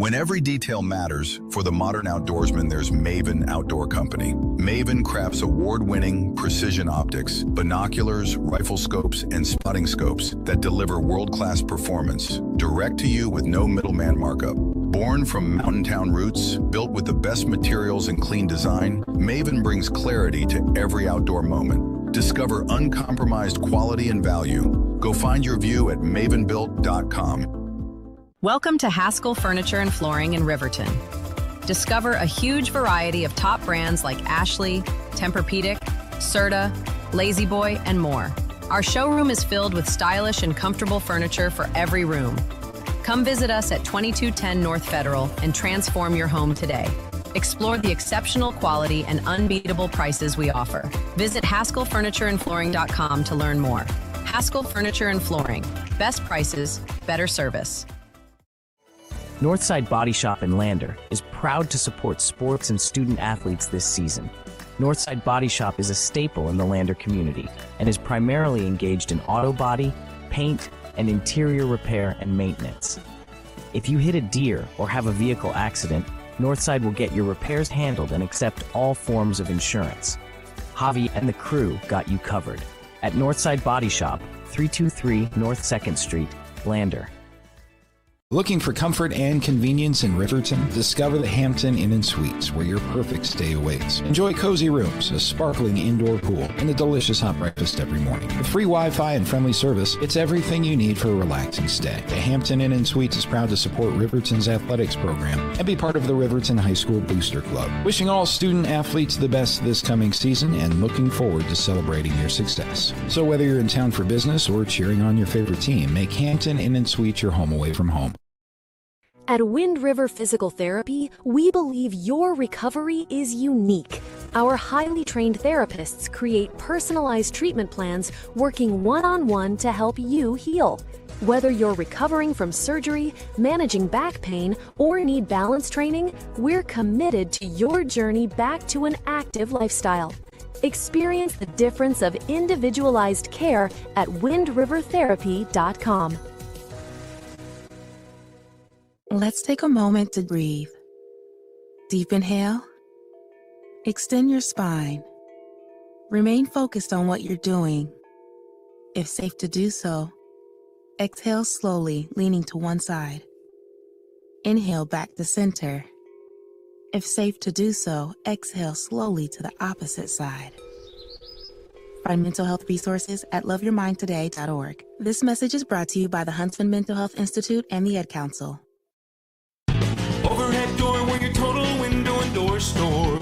When every detail matters, for the modern outdoorsman, there's Maven Outdoor Company. Maven crafts award-winning precision optics, binoculars, rifle scopes, and spotting scopes that deliver world-class performance, direct to you with no middleman markup. Born from mountain town roots, built with the best materials and clean design, Maven brings clarity to every outdoor moment. Discover uncompromised quality and value. Go find your view at mavenbuilt.com. Welcome to Haskell Furniture and Flooring in Riverton. Discover a huge variety of top brands like Ashley, Tempur-Pedic, Serta, Lazy Boy, and more. Our showroom is filled with stylish and comfortable furniture for every room. Come visit us at 2210 North Federal and transform your home today. Explore the exceptional quality and unbeatable prices we offer. Visit HaskellFurnitureandFlooring.com to learn more. Haskell Furniture and Flooring. Best prices, better service. Northside Body Shop in Lander is proud to support sports and student athletes this season. Northside Body Shop is a staple in the Lander community and is primarily engaged in auto body, paint, and interior repair and maintenance. If you hit a deer or have a vehicle accident, Northside will get your repairs handled and accept all forms of insurance. Javi and the crew got you covered at Northside Body Shop, 323 North 2nd Street, Lander. Looking for comfort and convenience in Riverton? Discover the Hampton Inn & Suites, where your perfect stay awaits. Enjoy cozy rooms, a sparkling indoor pool, and a delicious hot breakfast every morning. With free Wi-Fi and friendly service, it's everything you need for a relaxing stay. The Hampton Inn & Suites is proud to support Riverton's athletics program and be part of the Riverton High School Booster Club. Wishing all student athletes the best this coming season and looking forward to celebrating your success. So whether you're in town for business or cheering on your favorite team, make Hampton Inn & Suites your home away from home. At Wind River Physical Therapy, we believe your recovery is unique. Our highly trained therapists create personalized treatment plans working one-on-one to help you heal. Whether you're recovering from surgery, managing back pain, or need balance training, we're committed to your journey back to an active lifestyle. Experience the difference of individualized care at windrivertherapy.com. Let's take a moment to breathe. Deep inhale. Extend your spine. Remain focused on what you're doing. If safe to do so, exhale slowly, leaning to one side. Inhale back to center. If safe to do so, exhale slowly to the opposite side. Find mental health resources at loveyourmindtoday.org. This message is brought to you by the Huntsman Mental Health Institute and the Ad Council. Overhead door, we're your total window and door store.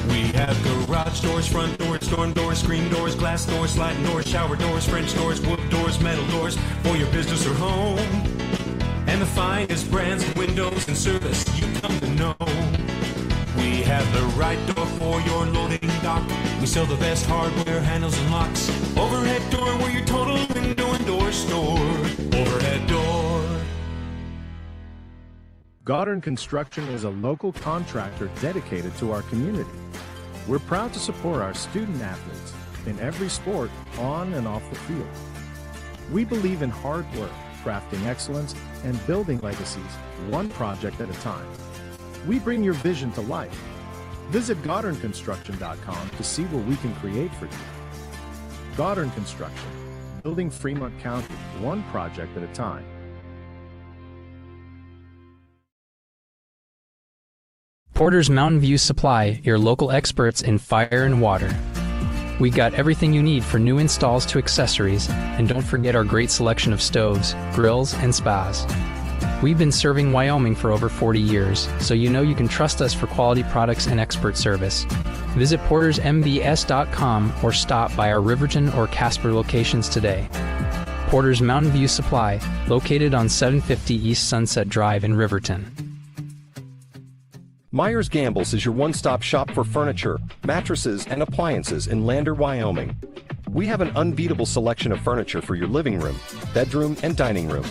We have garage doors, front doors, storm doors, screen doors, glass doors, sliding doors, shower doors, French doors, wood doors, metal doors for your business or home. And the finest brands of windows and service you come to know. We have the right door for your loading dock. We sell the best hardware, handles, and locks. Overhead door, we're your total window and door store. Overhead door. Goddard Construction is a local contractor dedicated to our community. We're proud to support our student athletes in every sport, on and off the field. We believe in hard work, crafting excellence, and building legacies, one project at a time. We bring your vision to life. Visit GoddardConstruction.com to see what we can create for you. Goddard Construction, building Fremont County, one project at a time. Porter's Mountain View Supply, your local experts in fire and water. We got everything you need for new installs to accessories, and don't forget our great selection of stoves, grills, and spas. We've been serving Wyoming for over 40 years, so you know you can trust us for quality products and expert service. Visit portersmbs.com or stop by our Riverton or Casper locations today. Porter's Mountain View Supply, located on 750 East Sunset Drive in Riverton. Myers Gambles is your one-stop shop for furniture, mattresses, and appliances in Lander, Wyoming. We have an unbeatable selection of furniture for your living room, bedroom, and dining room.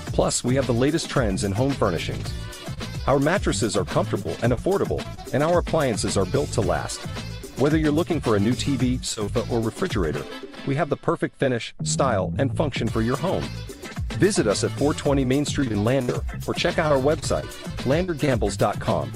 Plus, we have the latest trends in home furnishings. Our mattresses are comfortable and affordable, and our appliances are built to last. Whether you're looking for a new TV, sofa, or refrigerator, we have the perfect finish, style, and function for your home. Visit us at 420 Main Street in Lander or check out our website, landergambles.com.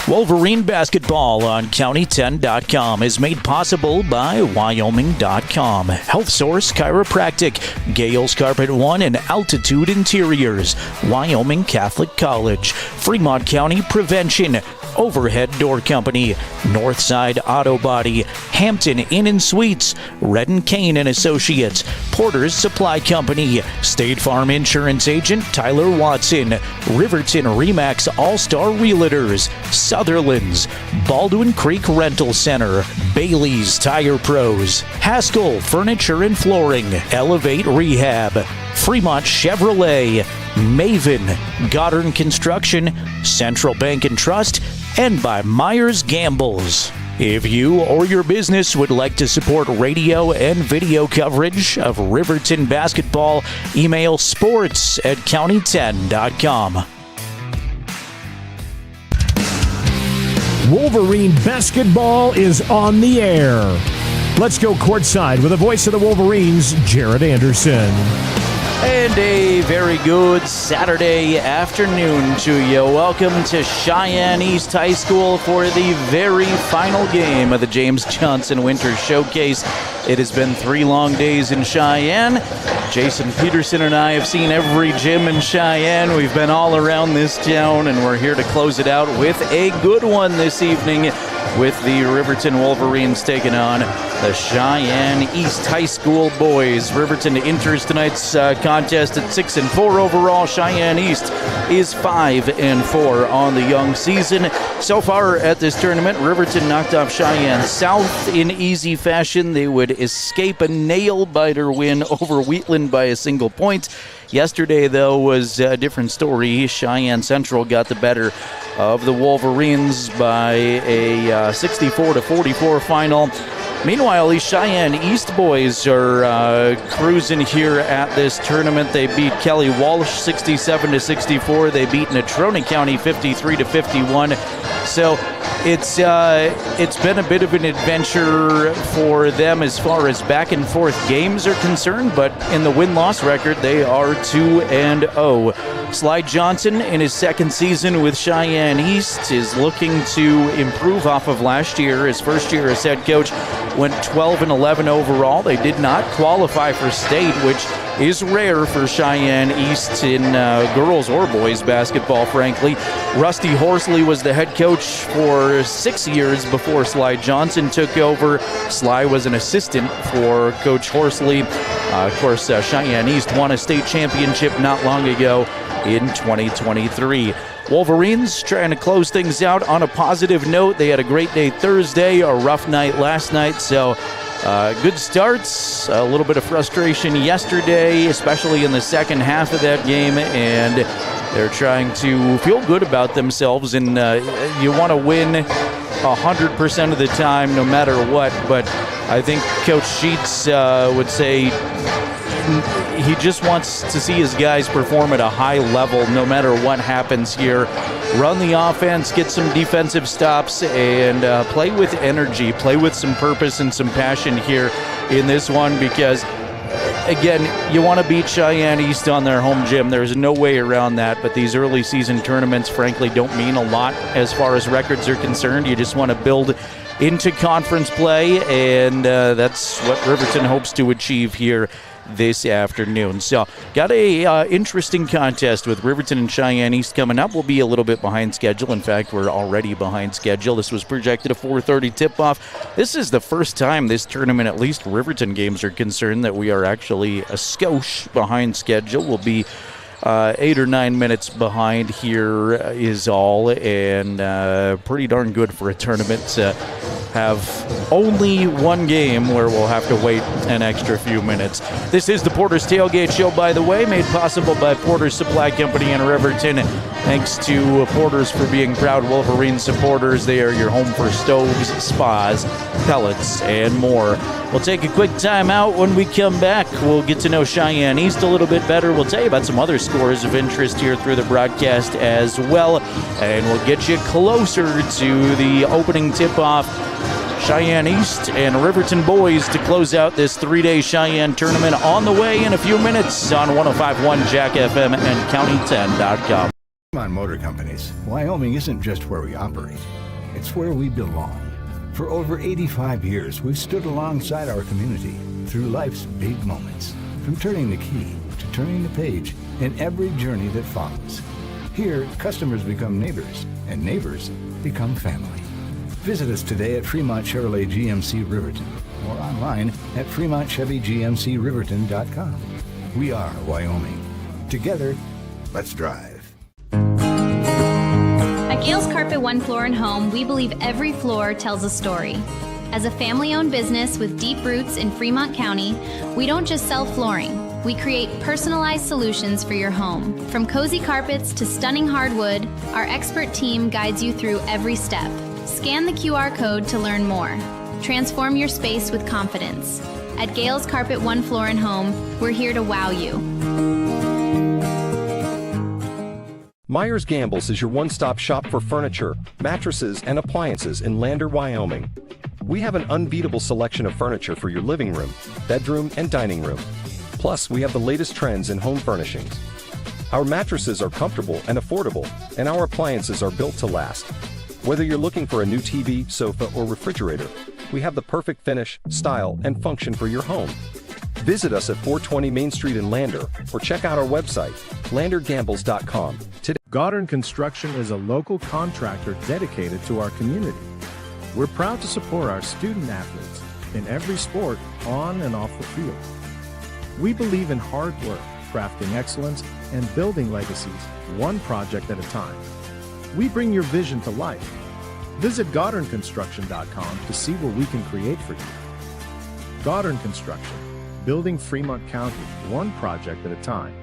Wolverine basketball on County10.com is made possible by Wyoming.com, Health Source Chiropractic, Gales Carpet One, and Altitude Interiors, Wyoming Catholic College, Fremont County Prevention, Overhead Door Company, Northside Auto Body, Hampton Inn & Suites, Red & Kane & Associates, Porter's Supply Company, State Farm Insurance Agent Tyler Watson, Riverton Remax All-Star Realtors, Sutherland's, Baldwin Creek Rental Center, Bailey's Tire Pros, Haskell Furniture and Flooring, Elevate Rehab, Fremont Chevrolet, Maven, Goddard Construction, Central Bank and Trust, and by Myers Gambles. If you or your business would like to support radio and video coverage of Riverton basketball, email sports@county10.com. Wolverine basketball is on the air. Let's go courtside with the voice of the Wolverines, Jerrad Anderson. And a very good Saturday afternoon to you. Welcome to Cheyenne East High School for the very final game of the James Johnson Winter Showcase. It has been 3 long days in Cheyenne. Jason Peterson and I have seen every gym in Cheyenne. We've been all around this town, and we're here to close it out with a good one this evening, with the Riverton Wolverines taking on the Cheyenne East High School boys. Riverton enters tonight's contest at 6-4 overall. Cheyenne East is 5-4 on the young season. So far at this tournament, Riverton knocked off Cheyenne South in easy fashion. They would escape a nail-biter win over Wheatland by a single point. Yesterday, though, was a different story. Cheyenne Central got the better of the Wolverines by a 64-44 final. Meanwhile, these Cheyenne East boys are cruising here at this tournament. They beat Kelly Walsh 67-64. They beat Natrona County 53-51. So it's been a bit of an adventure for them as far as back and forth games are concerned, but in the win-loss record, they are 2-0. Sly Johnson, in his second season with Cheyenne East, is looking to improve off of last year. His first year as head coach went 12-11 overall. They did not qualify for state, which is rare for Cheyenne East in girls or boys basketball, frankly. Rusty Horsley was the head coach for 6 years before Sly Johnson took over. Sly was an assistant for Coach Horsley. Of course, Cheyenne East won a state championship not long ago in 2023. Wolverines trying to close things out on a positive note. They had a great day Thursday, a rough night last night, so good starts. A little bit of frustration yesterday, especially in the second half of that game, and they're trying to feel good about themselves, and you want to win 100% of the time no matter what, but I think Coach Sheets would say he just wants to see his guys perform at a high level no matter what happens here. Run the offense, get some defensive stops, and play with energy, play with some purpose and some passion here in this one, because again, you want to beat Cheyenne East on their home gym. There's no way around that, but these early season tournaments frankly don't mean a lot as far as records are concerned. You just want to build into conference play, and that's what Riverton hopes to achieve here this afternoon. So got a interesting contest with Riverton and Cheyenne East coming up. We'll be a little bit behind schedule. In fact, we're already behind schedule. This was projected a 4:30 tip-off. This is the first time this tournament, at least Riverton games are concerned, that we are actually a skosh behind schedule. We'll be 8 or 9 minutes behind here is all, and pretty darn good for a tournament to have only one game where we'll have to wait an extra few minutes. This is the Porter's Tailgate Show, by the way, made possible by Porter's Supply Company in Riverton. Thanks to Porter's for being proud Wolverine supporters. They are your home for stoves, spas, pellets, and more. We'll take a quick time out. When we come back, we'll get to know Cheyenne East a little bit better. We'll tell you about some other scores of interest here through the broadcast as well, and we'll get you closer to the opening tip-off. Cheyenne East and Riverton boys to close out this 3-day Cheyenne tournament on the way in a few minutes on 105.1 Jack FM and County10.com. On Motor Companies, Wyoming isn't just where we operate, it's where we belong. For over 85 years, we've stood alongside our community through life's big moments, from turning the key to turning the page in every journey that follows. Here, customers become neighbors, and neighbors become family. Visit us today at Fremont Chevrolet GMC Riverton or online at FremontChevyGMCRiverton.com. We are Wyoming. Together, let's drive. At Gales Carpet One Floor and Home, we believe every floor tells a story. As a family-owned business with deep roots in Fremont County, we don't just sell flooring. We create personalized solutions for your home. From cozy carpets to stunning hardwood, our expert team guides you through every step. Scan the QR code to learn more. Transform your space with confidence. At Gales Carpet One Floor and Home, we're here to wow you. Myers Gambles is your one-stop shop for furniture, mattresses, and appliances in Lander, Wyoming. We have an unbeatable selection of furniture for your living room, bedroom, and dining room. Plus, we have the latest trends in home furnishings. Our mattresses are comfortable and affordable, and our appliances are built to last. Whether you're looking for a new TV, sofa, or refrigerator, we have the perfect finish, style, and function for your home. Visit us at 420 Main Street in Lander, or check out our website, landergambles.com. Today, Goddard Construction is a local contractor dedicated to our community. We're proud to support our student athletes in every sport, on and off the field. We believe in hard work, crafting excellence, and building legacies, one project at a time. We bring your vision to life. Visit GoddardConstruction.com to see what we can create for you. Goddard Construction, building Fremont County, one project at a time.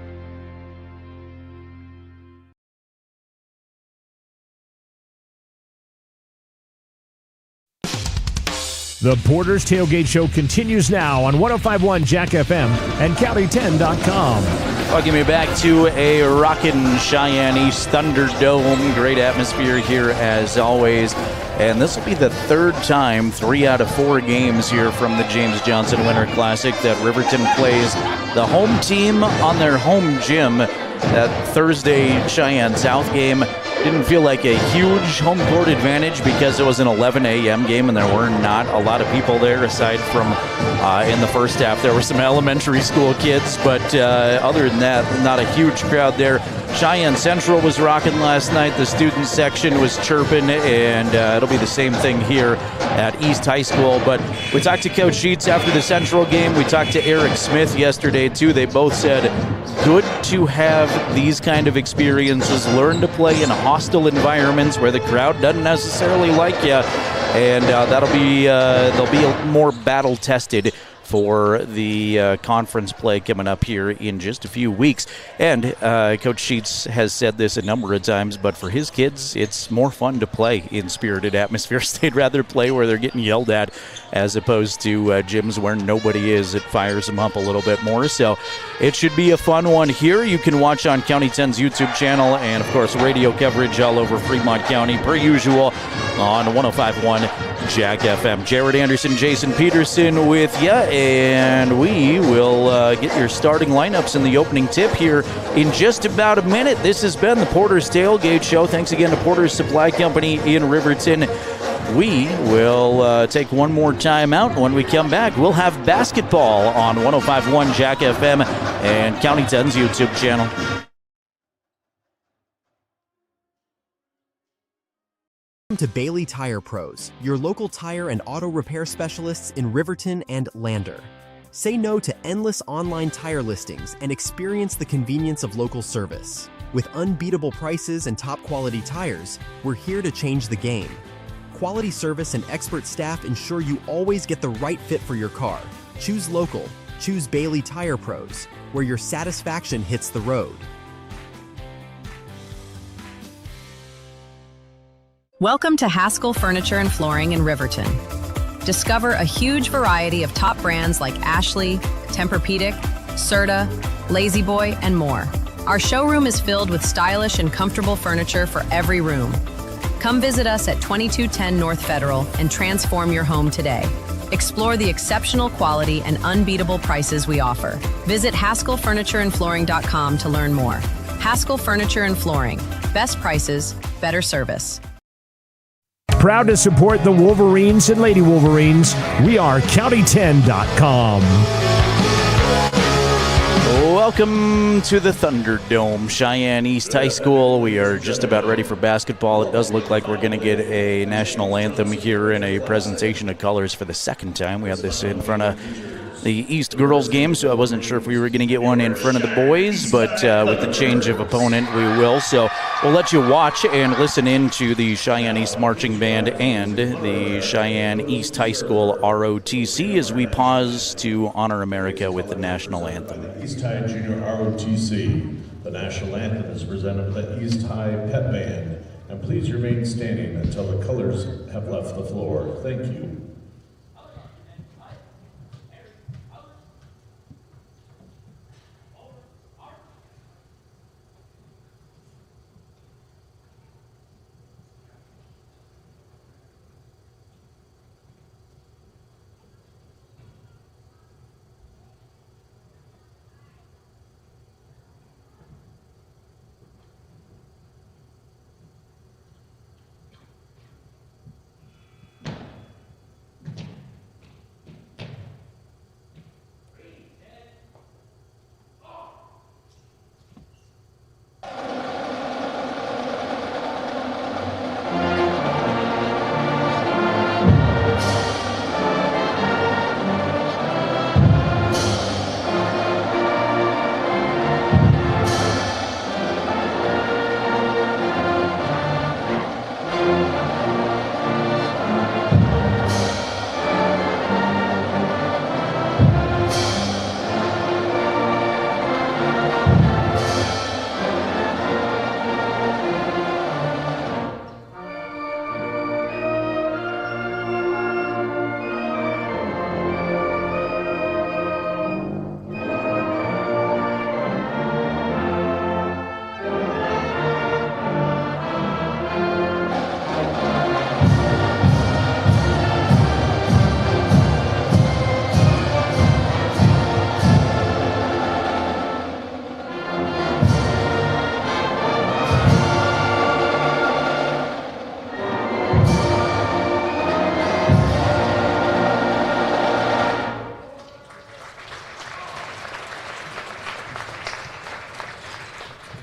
The Porter's Tailgate Show continues now on 105.1 Jack FM and County10.com. Welcome me back to a rockin' Cheyenne East Thunderdome. Great atmosphere here as always. And this will be the third time, 3 out of 4 games here from the James Johnson Winter Classic, that Riverton plays the home team on their home gym. That Thursday Cheyenne South game didn't feel like a huge home court advantage because it was an 11 a.m. game and there were not a lot of people there aside from in the first half. There were some elementary school kids, but other than that, not a huge crowd there. Cheyenne Central was rocking last night. The student section was chirping, and it'll be the same thing here at East High School. But we talked to Coach Sheets after the Central game. We talked to Eric Smith yesterday, too. They both said, good to have these kind of experiences, learn to play in hostile environments where the crowd doesn't necessarily like you, and they'll be more battle-tested for the conference play coming up here in just a few weeks. And Coach Sheets has said this a number of times, but for his kids, it's more fun to play in spirited atmospheres. They'd rather play where they're getting yelled at as opposed to gyms where nobody is. It fires them up a little bit more. So it should be a fun one here. You can watch on County 10's YouTube channel and, of course, radio coverage all over Fremont County, per usual, on 105.1 Jack FM. Jerrad Anderson, Jason Peterson with you, and we will get your starting lineups in the opening tip here in just about a minute. This has been the Porter's Tailgate Show. Thanks again to Porter's Supply Company in Riverton. We will take one more time out. When we come back, we'll have basketball on 105.1 Jack FM and County 10's YouTube channel. Welcome to Bailey Tire Pros, your local tire and auto repair specialists in Riverton and Lander. Say no to endless online tire listings and experience the convenience of local service. With unbeatable prices and top quality tires, we're here to change the game. Quality service and expert staff ensure you always get the right fit for your car. Choose local. Choose Bailey Tire Pros, where your satisfaction hits the road. Welcome to Haskell Furniture and Flooring in Riverton. Discover a huge variety of top brands like Ashley, Tempur-Pedic, Serta, Lazy Boy, and more. Our showroom is filled with stylish and comfortable furniture for every room. Come visit us at 2210 North Federal and transform your home today. Explore the exceptional quality and unbeatable prices we offer. Visit HaskellFurnitureandFlooring.com to learn more. Haskell Furniture and Flooring. Best prices, better service. Proud to support the Wolverines and Lady Wolverines. We are County10.com. Welcome to the Thunderdome, Cheyenne East High School. We are just about ready for basketball. It does look like we're going to get a national anthem here in a presentation of colors for the second time. We had this in front of the East girls game, so I wasn't sure if we were going to get one in front of the boys, but with the change of opponent, we will. So we'll let you watch and listen in to the Cheyenne East Marching Band and the Cheyenne East High School ROTC as we pause to honor America with the national anthem. East High Junior ROTC. The national anthem is presented by the East High Pep Band. And please remain standing until the colors have left the floor. Thank you.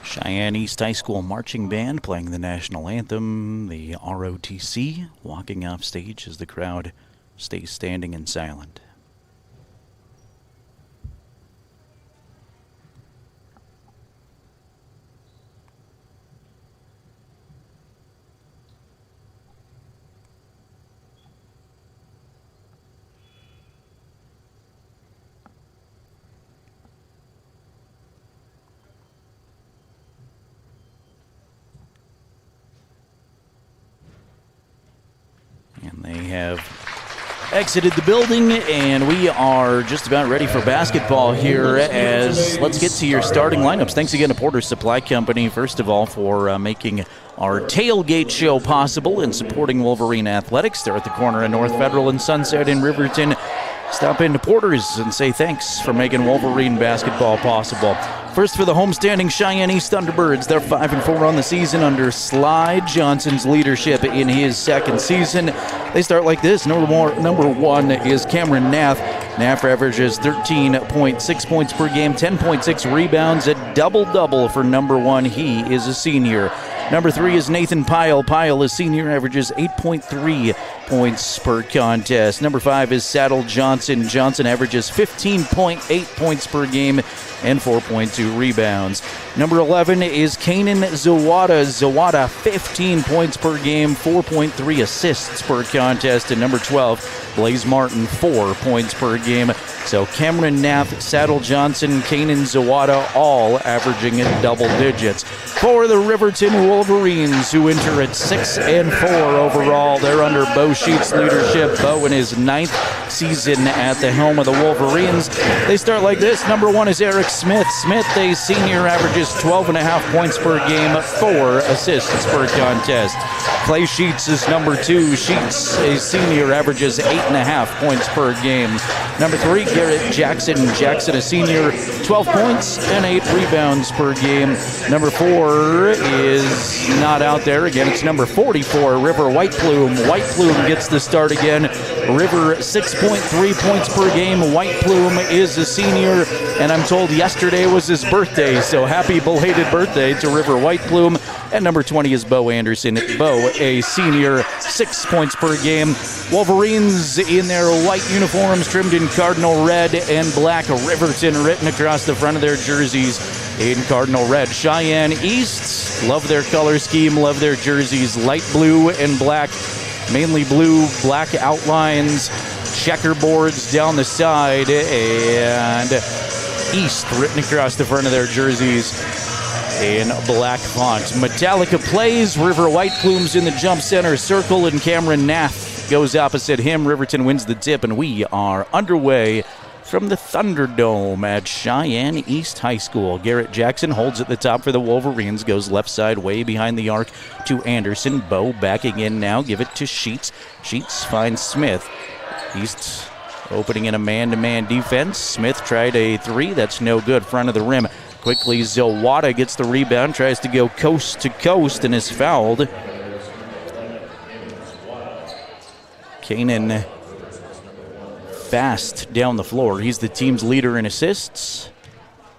Cheyenne East High School Marching Band playing the national anthem, the ROTC walking off stage as the crowd stays standing and silent. And they have exited the building, and we are just about ready for basketball here. As let's get to your starting lineups. Thanks again to Porter's Supply Company, first of all, for making our tailgate show possible and supporting Wolverine Athletics. They're at the corner of North Federal and Sunset in Riverton. Stop into Porter's and say thanks for making Wolverine basketball possible. First for the homestanding Cheyenne East Thunderbirds. They're 5-4 on the season under Sly Johnson's leadership in his second season. They start like this. Number one is Cameron Nath. Nath averages 13.6 points per game, 10.6 rebounds, a double-double for number one. He is a senior. Number 3 is Nathan Pyle. Pyle is senior, averages 8.3 points per contest. Number 5 is Saddle Johnson. Johnson averages 15.8 points per game and 4.2 rebounds. Number 11 is Kanan Zawada. Zawada, 15 points per game, 4.3 assists per contest. And number 12, Blaze Martin, 4 points per game. So Cameron Nath, Saddle Johnson, Kanan Zawada, all averaging in double digits. For the Riverton Wolverines, who enter at 6-4 overall, they're under Bo Sheets' leadership. Bo in his 9th season at the helm of the Wolverines. They start like this. Number 1 is Eric Smith. Smith, a senior, averages 12.5 points per game, 4 assists per contest. Clay Sheets is number 2. Sheets, a senior, averages 8.5 points per game. Number 3, Garrett Jackson. Jackson, a senior, 12 points and 8 rebounds per game. Number 4 is not out there. Again, it's number 44, River White Plume. White Plume gets the start again. River, 6.3 points per game. White Plume is a senior, and I'm told yesterday was his birthday, so happy belated birthday to River White Plume. And number 20 is Bo Anderson. Bo, a senior, 6 points per game. Wolverines in their white uniforms trimmed in cardinal red and black. Riverton written across the front of their jerseys in cardinal red. Cheyenne East, love their color scheme, love their jerseys. Light blue and black, mainly blue, black outlines, checkerboards down the side, and East written across the front of their jerseys in black font. Metallica plays. River White Plumes in the jump center circle, and Cameron Nath goes opposite him. Riverton wins the tip, and we are underway from the Thunderdome at Cheyenne East High School. Garrett Jackson holds at the top for the Wolverines, goes left side way behind the arc to Anderson. Bo backing in now, give it to Sheets. Sheets finds Smith. East opening in a man-to-man defense. Smith tried a 3, that's no good, front of the rim. Quickly, Zawada gets the rebound, tries to go coast to coast, and is fouled. Kanan fast down the floor. He's the team's leader in assists.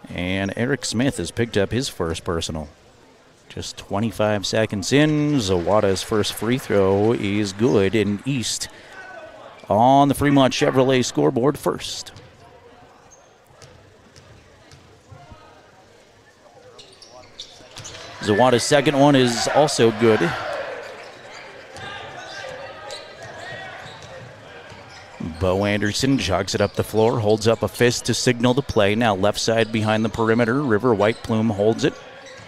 And Eric Smith has picked up his first personal. Just 25 seconds in, Zawada's first free throw is good, and East on the Fremont Chevrolet scoreboard first. Zawada's second one is also good. Bo Anderson jogs it up the floor, holds up a fist to signal the play. Now left side behind the perimeter. River White Plume holds it.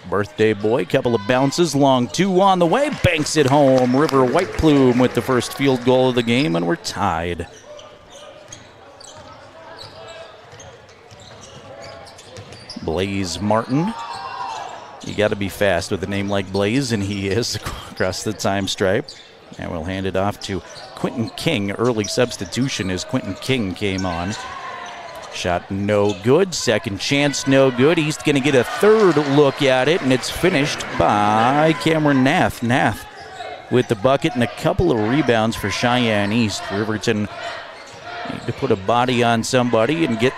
Birthday boy, couple of bounces, long 2 on the way, banks it home. River White Plume with the first field goal of the game, and we're tied. Blaze Martin. You got to be fast with a name like Blaze, and he is across the time stripe. And we'll hand it off to Quentin King. Early substitution as Quentin King came on. Shot no good. Second chance no good. East going to get a third look at it, and it's finished by Cameron Nath. Nath with the bucket and a couple of rebounds for Cheyenne East. Riverton need to put a body on somebody and get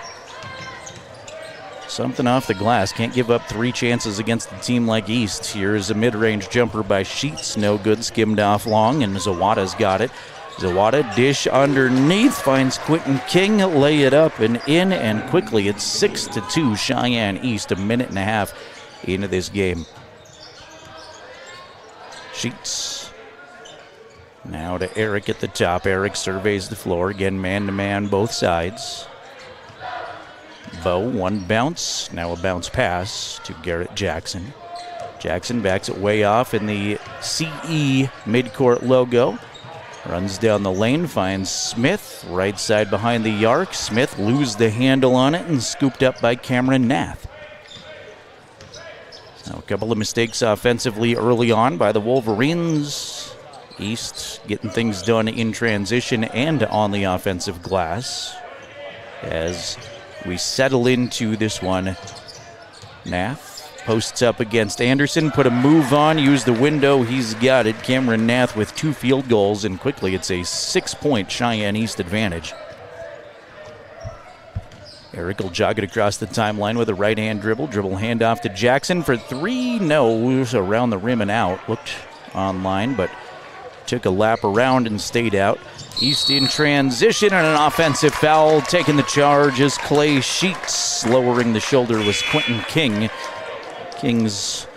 something off the glass. Can't give up 3 chances against a team like East. Here's a mid-range jumper by Sheets. No good. Skimmed off long, and Zawada's got it. Zawada dish underneath. Finds Quentin King. Lay it up and in, and quickly it's 6-2 Cheyenne East. A minute and a half into this game. Sheets. Now to Eric at the top. Eric surveys the floor. Again, man-to-man both sides. Bo, one bounce, now a bounce pass to Garrett Jackson. Jackson backs it way off in the CE midcourt logo. Runs down the lane, finds Smith, right side behind the arc. Smith loses the handle on it and scooped up by Cameron Nath. Now a couple of mistakes offensively early on by the Wolverines. East getting things done in transition and on the offensive glass. As we settle into this one. Nath posts up against Anderson, put a move on, use the window, he's got it. Cameron Nath with 2 field goals, and quickly it's a 6-point Cheyenne East advantage. Eric will jog it across the timeline with a right-hand dribble handoff to Jackson for 3. No, it was around the rim and out. Looked online, but took a lap around and stayed out. East in transition and an offensive foul. Taking the charge is Clay Sheets. Lowering the shoulder was Quentin King. King's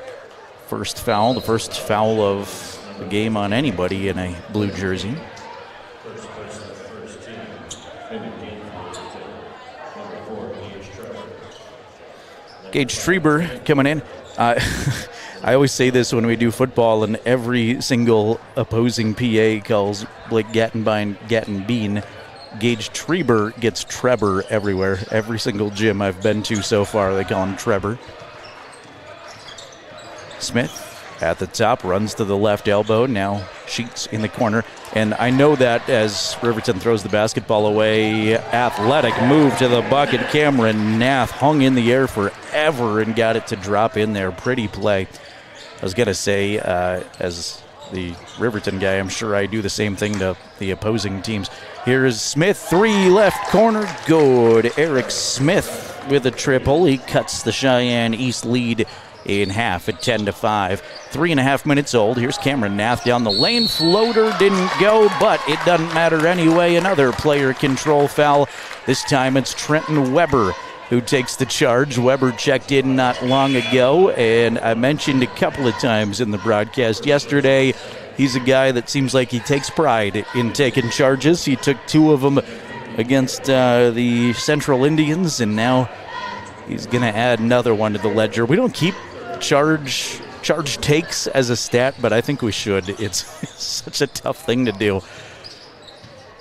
first foul, the first foul of the game on anybody in a blue jersey. Gage Treber coming in. I always say this when we do football, and every single opposing PA calls Blake Gattenbean. Gage Treber gets Trevor everywhere. Every single gym I've been to so far, they call him Trevor. Smith at the top, runs to the left elbow. Now Sheets in the corner. And I know that as Riverton throws the basketball away, athletic move to the bucket. Cameron Nath hung in the air forever and got it to drop in there. Pretty play. I was going to say, as the Riverton guy, I'm sure I do the same thing to the opposing teams. Here is Smith, 3 left corner, good. Eric Smith with a triple. He cuts the Cheyenne East lead in half at 10-5. 3.5 minutes old. Here's Cameron Nath down the lane. Floater didn't go, but it doesn't matter anyway. Another player control foul. This time it's Trenton Weber who takes the charge. Weber checked in not long ago, and I mentioned a couple of times in the broadcast yesterday, he's a guy that seems like he takes pride in taking charges. He took 2 of them against the Central Indians, and now he's going to add another one to the ledger. We don't keep charge takes as a stat, but I think we should. It's such a tough thing to do.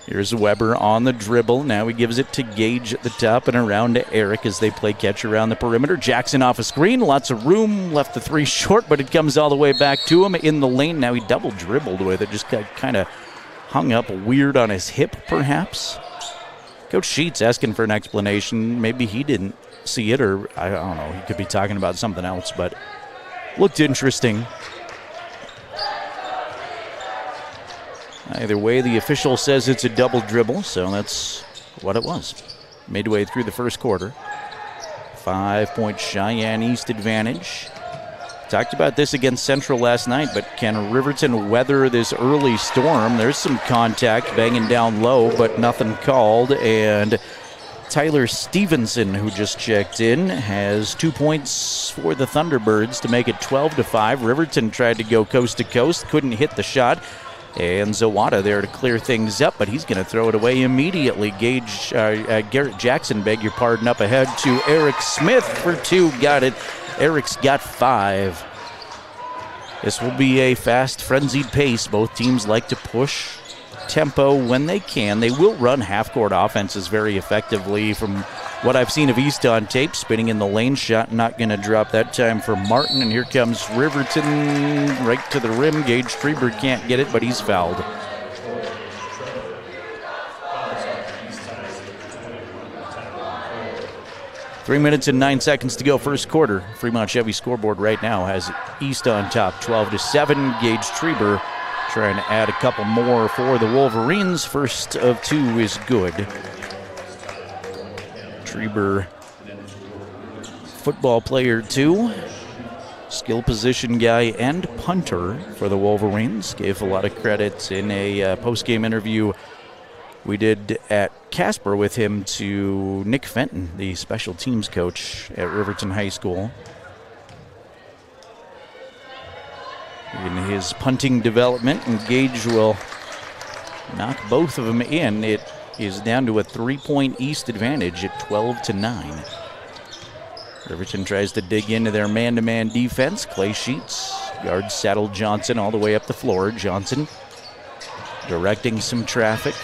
Here's Weber on the dribble. Now he gives it to Gage at the top and around to Eric as they play catch around the perimeter. Jackson off a screen. Lots of room. Left the 3 short, but it comes all the way back to him in the lane. Now he double dribbled with it. Just got kind of hung up weird on his hip, perhaps. Coach Sheets asking for an explanation. Maybe he didn't see it, or I don't know. He could be talking about something else, but looked interesting. Either way, the official says it's a double dribble, so that's what it was. Midway through the first quarter. 5-point Cheyenne East advantage. Talked about this against Central last night, but can Riverton weather this early storm? There's some contact banging down low, but nothing called. And Tyler Stevenson, who just checked in, has 2 points for the Thunderbirds to make it 12-5. Riverton tried to go coast to coast, couldn't hit the shot. And Zawada there to clear things up, but he's going to throw it away immediately. Garrett Jackson, beg your pardon, up ahead to Eric Smith for 2. Got it. Eric's got 5. This will be a fast, frenzied pace. Both teams like to push tempo when they can. They will run half-court offenses very effectively. From what I've seen of East on tape, spinning in the lane, shot not going to drop that time for Martin. And here comes Riverton right to the rim. Gage Treber can't get it, but he's fouled. Three minutes and 9 seconds to go, first quarter. Fremont Chevy scoreboard right now has East on top, 12-7. Gage Treber trying to add a couple more for the Wolverines. First of 2 is good. Treber, football player 2, skill position guy and punter for the Wolverines. Gave a lot of credit in a post-game interview we did at Casper with him to Nick Fenton, the special teams coach at Riverton High School. In his punting development, and Gage will knock both of them in. It is down to a 3-point East advantage at 12-9. Riverton tries to dig into their man-to-man defense. Clay Sheets guards Saddle Johnson all the way up the floor. Johnson directing some traffic.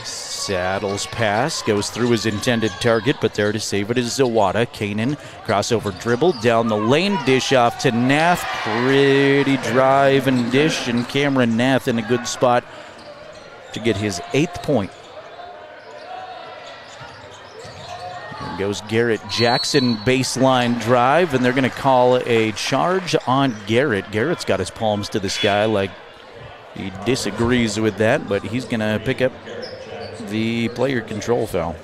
Saddle's pass goes through his intended target, but there to save it is Zawada. Kanan, crossover dribble down the lane, dish off to Nath. Pretty drive and dish, and Cameron Nath in a good spot to get his 8th point. There goes Garrett Jackson, baseline drive, and they're going to call a charge on Garrett. Garrett's got his palms to the sky like he disagrees with that, but he's going to pick up the player control foul.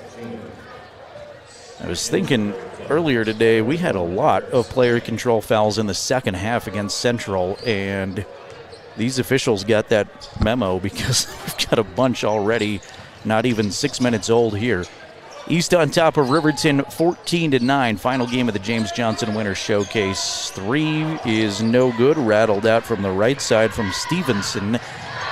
I was thinking earlier today we had a lot of player control fouls in the second half against Central, and these officials got that memo because we've got a bunch already, not even 6 minutes old here. East on top of Riverton 14-9. Final game of the James Johnson Winter Showcase. 3 is no good. Rattled out from the right side from Stevenson.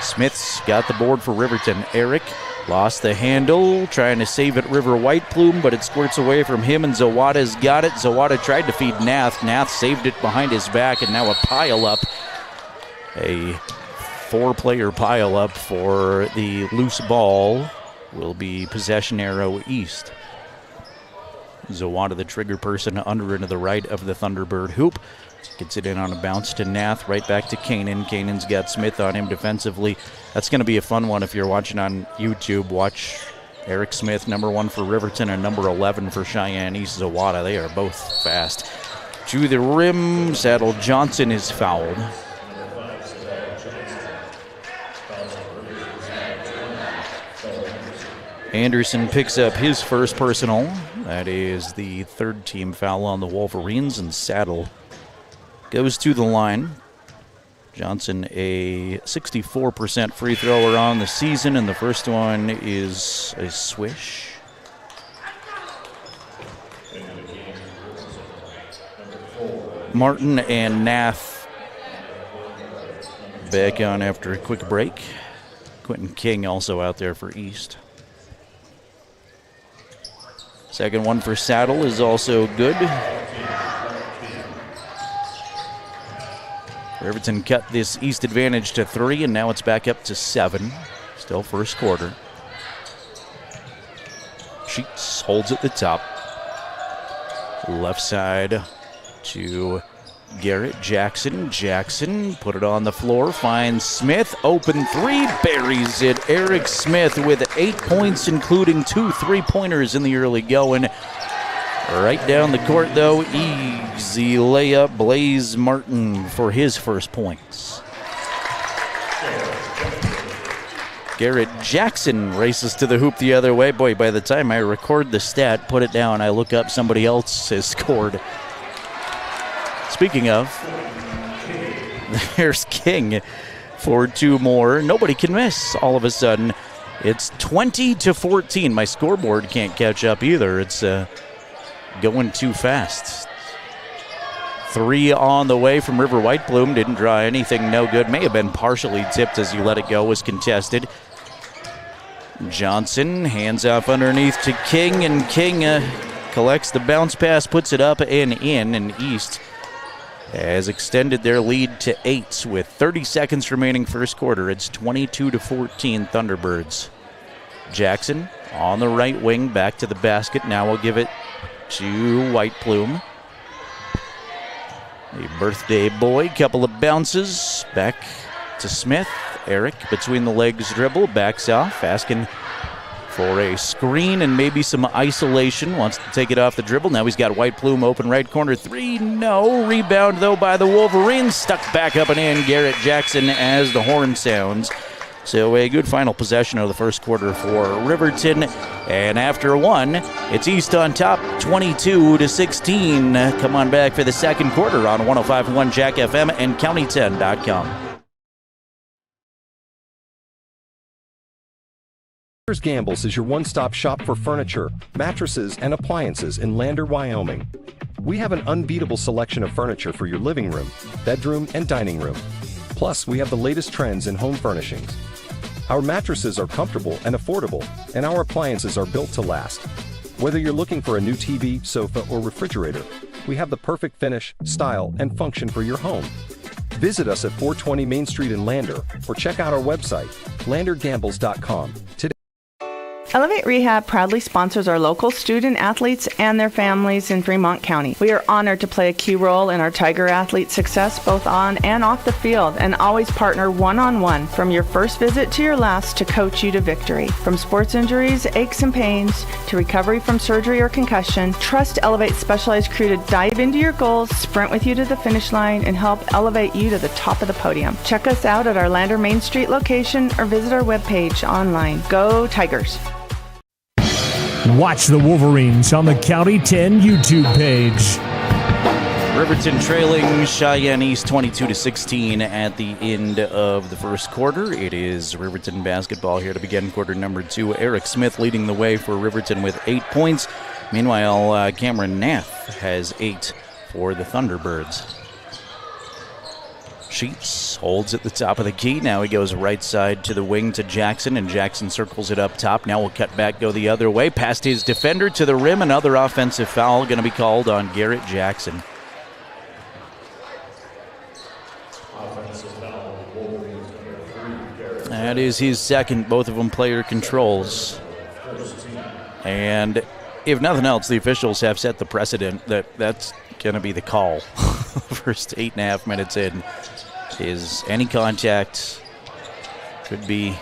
Smith's got the board for Riverton. Eric lost the handle, trying to save it River White Plume, but it squirts away from him, and Zawada's got it. Zawada tried to feed Nath. Nath saved it behind his back, and now a pile-up. A 4-player pileup for the loose ball will be possession arrow east. Zawada, the trigger person, under into the right of the Thunderbird hoop. Gets it in on a bounce to Nath, right back to Kanan. Kanan's got Smith on him defensively. That's going to be a fun one if you're watching on YouTube. Watch Eric Smith, number 1 for Riverton and number 11 for Cheyenne East Zawada. They are both fast. To the rim, Saddle Johnson is fouled. Anderson picks up his first personal. That is the 3rd team foul on the Wolverines, and Saddle goes to the line. Johnson, a 64% free thrower on the season, and the first one is a swish. Martin and Nath back on after a quick break. Quentin King also out there for East. Second one for Saddle is also good. Riverton cut this East advantage to 3, and now it's back up to 7. Still first quarter. Sheets holds at the top. Left side to Garrett Jackson. Jackson put it on the floor, finds Smith. Open 3, buries it. Eric Smith with 8 points, including 2 3-pointers in the early going. Right down the court, though, easy layup. Blaze Martin for his first points. Garrett Jackson races to the hoop the other way. Boy, by the time I record the stat, put it down, I look up, somebody else has scored. Speaking of, there's King for 2 more. Nobody can miss all of a sudden. It's 20-14. My scoreboard can't catch up either. It's going too fast. 3 on the way from River White Plume. Didn't draw anything, no good. May have been partially tipped as you let it go, was contested. Johnson hands off underneath to King, and King collects the bounce pass, puts it up and in, and East has extended their lead to 8 with 30 seconds remaining first quarter. It's 22-14 Thunderbirds. Jackson on the right wing, back to the basket. Now we'll give it to White Plume. The birthday boy, couple of bounces, back to Smith. Eric between the legs dribble, backs off, asking for a screen and maybe some isolation. Wants to take it off the dribble. Now he's got White Plume open right corner 3. No. Rebound, though, by the Wolverines. Stuck back up and in. Garrett Jackson as the horn sounds. So a good final possession of the first quarter for Riverton. And after 1, it's East on top, 22-16. Come on back for the second quarter on 105.1 Jack FM and County10.com. Gambles is your one-stop shop for furniture, mattresses, and appliances in Lander, Wyoming. We have an unbeatable selection of furniture for your living room, bedroom, and dining room. Plus, we have the latest trends in home furnishings. Our mattresses are comfortable and affordable, and our appliances are built to last. Whether you're looking for a new TV, sofa, or refrigerator, we have the perfect finish, style, and function for your home. Visit us at 420 Main Street in Lander, or check out our website, landergambles.com. Today. Elevate Rehab proudly sponsors our local student athletes and their families in Fremont County. We are honored to play a key role in our Tiger athletes' success both on and off the field, and always partner one-on-one from your first visit to your last to coach you to victory. From sports injuries, aches and pains, to recovery from surgery or concussion, trust Elevate's specialized crew to dive into your goals, sprint with you to the finish line, and help elevate you to the top of the podium. Check us out at our Lander Main Street location or visit our webpage online. Go Tigers! Watch the Wolverines on the County 10 YouTube page. Riverton trailing Cheyenne East 22-16 at the end of the first quarter. It is Riverton basketball here to begin quarter number 2. Eric Smith leading the way for Riverton with 8 points. Meanwhile, Cameron Nath has 8 for the Thunderbirds. Sheets holds at the top of the key. Now he goes right side to the wing to Jackson, and Jackson circles it up top. Now we'll cut back, go the other way, past his defender to the rim. Another offensive foul going to be called on Garrett Jackson. Offensive foul, Wolverines number That is his second, both of them player controls. And if nothing else, the officials have set the precedent that that's going to be the call. First 8.5 minutes in is any contact could be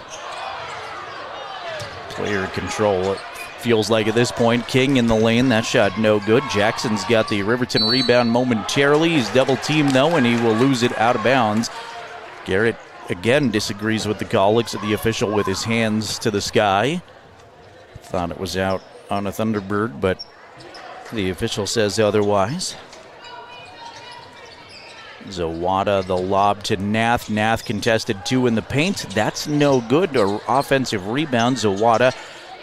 player control. It feels like at this point. King in the lane, that shot no good. Jackson's got the Riverton rebound momentarily. He's double teamed though, and he will lose it out of bounds. Garrett again disagrees with the call, looks at the official with his hands to the sky. Thought it was out on a Thunderbird, but the official says otherwise. Zawada, the lob to Nath. Nath contested 2 in the paint. That's no good. An offensive rebound. Zawada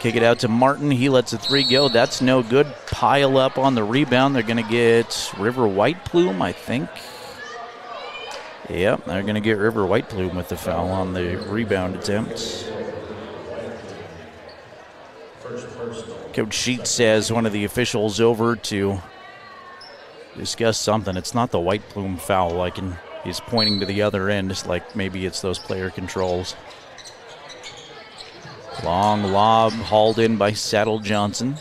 kick it out to Martin. He lets a 3 go. That's no good. Pile up on the rebound. They're going to get River White Plume, I think. Yep, they're going to get River White Plume with the foul on the rebound attempt. Coach Sheets says one of the officials over to discuss something. It's not the White Plume foul. He's pointing to the other end, just like maybe it's those player controls. Long lob hauled in by Saddle Johnson.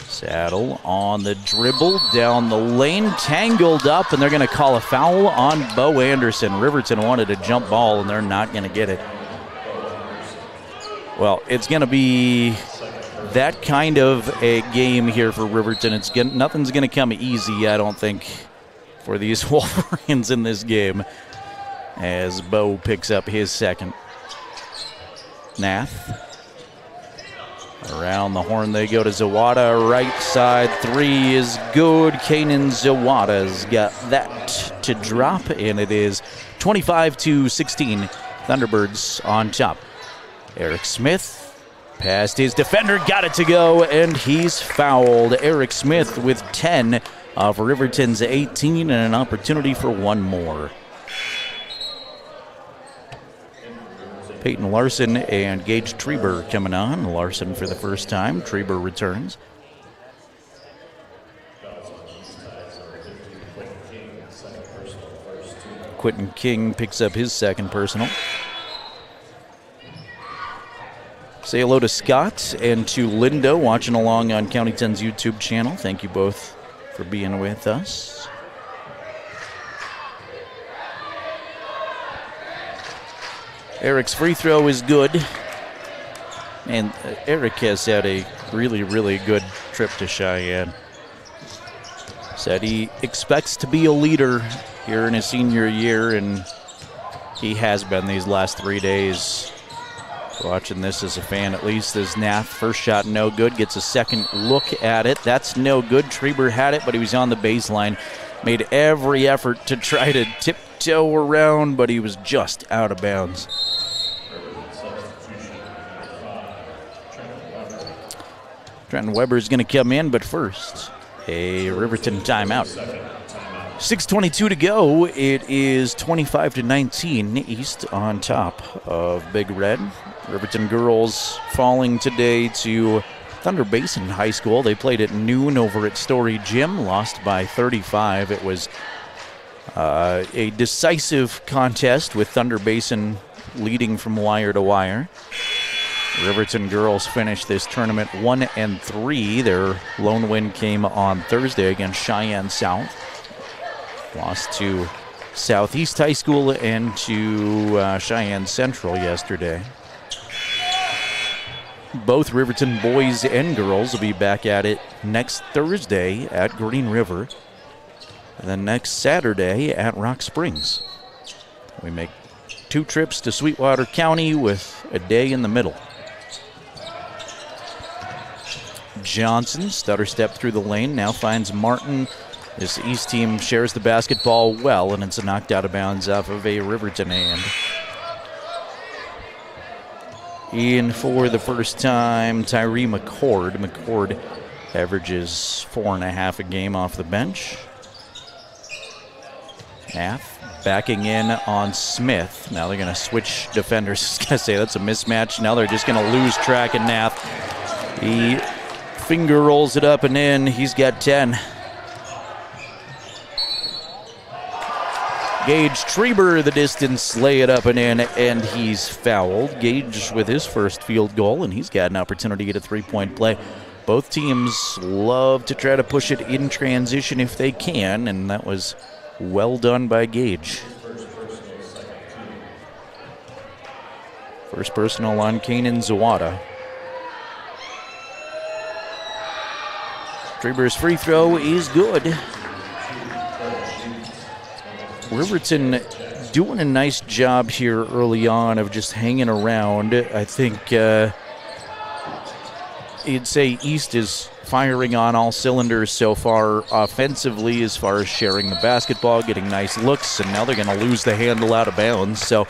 Saddle on the dribble down the lane, tangled up, and they're going to call a foul on Bo Anderson. Riverton wanted a jump ball, and they're not going to get it. Well, it's going to be that kind of a game here for Riverton. Nothing's going to come easy, I don't think, for these Wolverines in this game, as Bo picks up his second. Nath. Around the horn they go to Zawada. Right side 3 is good. Kanan Zawada's got that to drop, and it is 25-16. Thunderbirds on top. Eric Smith past his defender, got it to go, and he's fouled. Eric Smith with 10 of Riverton's 18 and an opportunity for one more. Peyton Larson and Gage Treber coming on. Larson for the first time. Treber returns. Quentin King picks up his second personal. Say hello to Scott and to Linda watching along on County 10's YouTube channel. Thank you both for being with us. Eric's free throw is good. And Eric has had a really, really good trip to Cheyenne. Said he expects to be a leader here in his senior year, and he has been these last 3 days. Watching this as a fan, at least, as Nath, first shot no good, gets a second look at it. That's no good. Treber had it, but he was on the baseline. Made every effort to try to tiptoe around, but he was just out of bounds. Trenton Weber's going to come in, but first, a Riverton timeout. 6:22 to go. It is 25-19. East on top of Big Red. Riverton girls falling today to Thunder Basin High School. They played at noon over at Story Gym, lost by 35. It was a decisive contest with Thunder Basin leading from wire to wire. Riverton girls finished this tournament 1-3. Their lone win came on Thursday against Cheyenne South. Lost to Southeast High School and to Cheyenne Central yesterday. Both Riverton boys and girls will be back at it next Thursday at Green River. And then next Saturday at Rock Springs. We make 2 trips to Sweetwater County with a day in the middle. Johnson, stutter step through the lane, now finds Martin. This East team shares the basketball well, and it's a knocked out of bounds off of a Riverton hand. In for the first time, Tyree McCord. McCord averages 4.5 a game off the bench. Nath backing in on Smith. Now they're going to switch defenders. I was going to say that's a mismatch. Now they're just going to lose track of Nath. He finger rolls it up and in. He's got 10. Gage Treber, the distance, lay it up and in, and he's fouled. Gage with his first field goal, and he's got an opportunity to get a three-point play. Both teams love to try to push it in transition if they can, and that was well done by Gage. First personal on Kanan Zawada. Treber's free throw is good. Riverton doing a nice job here early on of just hanging around. I think you'd say East is firing on all cylinders so far offensively as far as sharing the basketball, getting nice looks, and now they're going to lose the handle out of bounds. So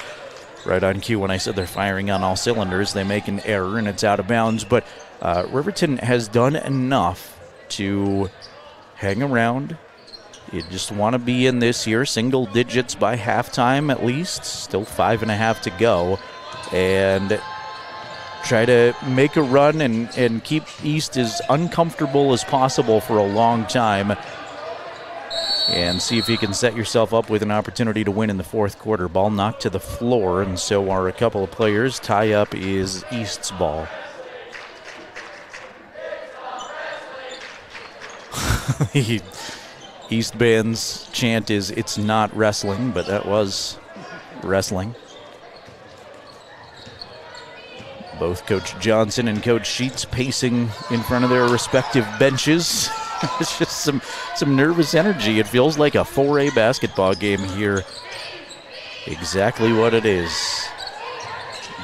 right on cue when I said they're firing on all cylinders, they make an error and it's out of bounds. But Riverton has done enough to hang around. You just want to be in this here, single digits by halftime at least, still 5.5 to go, and try to make a run and keep East as uncomfortable as possible for a long time, and see if you can set yourself up with an opportunity to win in the fourth quarter. Ball knocked to the floor, and so are a couple of players. Tie-up is East's ball. East band's chant is, "It's not wrestling," but that was wrestling. Both Coach Johnson and Coach Sheets pacing in front of their respective benches. It's just some nervous energy. It feels like a 4A basketball game here. Exactly what it is.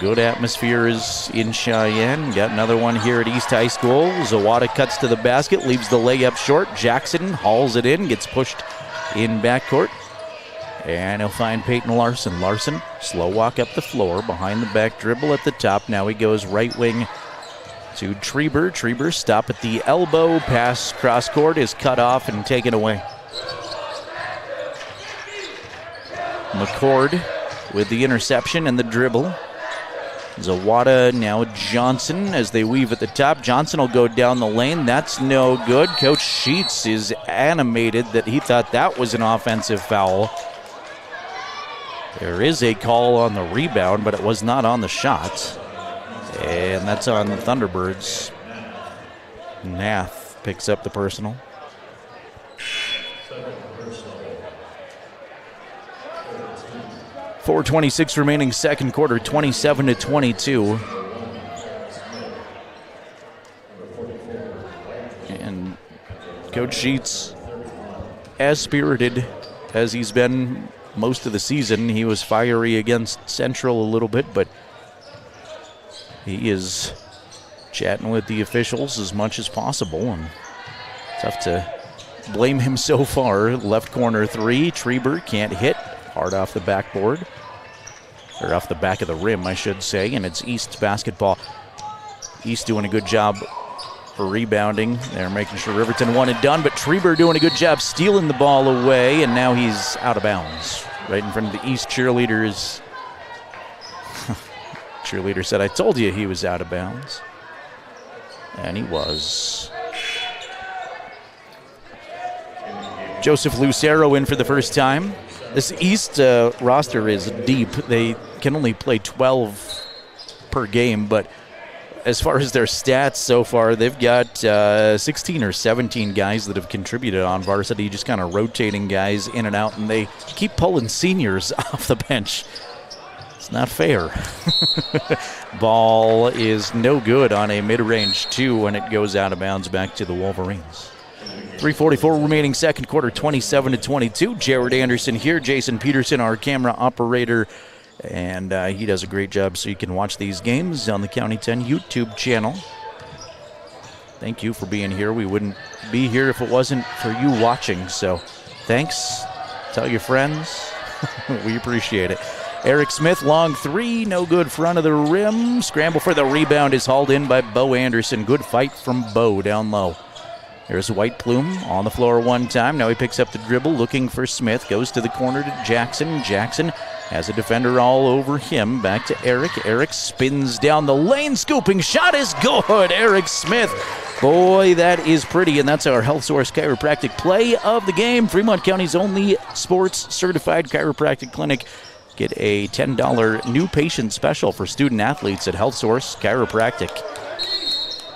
Good atmosphere is in Cheyenne. Got another one here at East High School. Zawada cuts to the basket, leaves the layup short. Jackson hauls it in, gets pushed in backcourt. And he'll find Peyton Larson. Larson, slow walk up the floor, behind the back dribble at the top. Now he goes right wing to Treber. Treber, stop at the elbow. Pass cross court is cut off and taken away. McCord with the interception and the dribble. Zawada, now Johnson as they weave at the top. Johnson will go down the lane. That's no good. Coach Sheets is animated that he thought that was an offensive foul. There is a call on the rebound, but it was not on the shot. And that's on the Thunderbirds. Nath picks up the personal. .4:26 remaining second quarter, 27-22. And Coach Sheets, as spirited as he's been most of the season, he was fiery against Central a little bit, but he is chatting with the officials as much as possible, and tough to blame him so far. Left corner three, Treber can't hit. Hard off the backboard, or off the back of the rim, I should say, and it's East's basketball. East doing a good job for rebounding. They're making sure Riverton won and done, but Treber doing a good job stealing the ball away, and now he's out of bounds. Right in front of the East cheerleaders. Cheerleader said, "I told you he was out of bounds." And he was. Joseph Lucero in for the first time. This East roster is deep. They can only play 12 per game, but as far as their stats so far, they've got 16 or 17 guys that have contributed on varsity, just kind of rotating guys in and out, and they keep pulling seniors off the bench. It's not fair. Ball is no good on a mid-range two, and it goes out of bounds back to the Wolverines. 3:44 remaining second quarter, 27-22. Jerrad Anderson here, Jason Peterson, our camera operator, and he does a great job so you can watch these games on the County 10 YouTube channel. Thank you for being here. We wouldn't be here if it wasn't for you watching, so thanks. Tell your friends. We appreciate it. Eric Smith, long three, no good front of the rim. Scramble for the rebound is hauled in by Bo Anderson. Good fight from Bo down low. There's White Plume on the floor one time. Now he picks up the dribble, looking for Smith. Goes to the corner to Jackson. Jackson has a defender all over him. Back to Eric. Eric spins down the lane. Scooping shot is good. Eric Smith Boy, that is pretty, and that's our Health Source Chiropractic play of the game. Fremont County's only sports-certified chiropractic clinic. Get a $10 new patient special for student athletes at Health Source Chiropractic.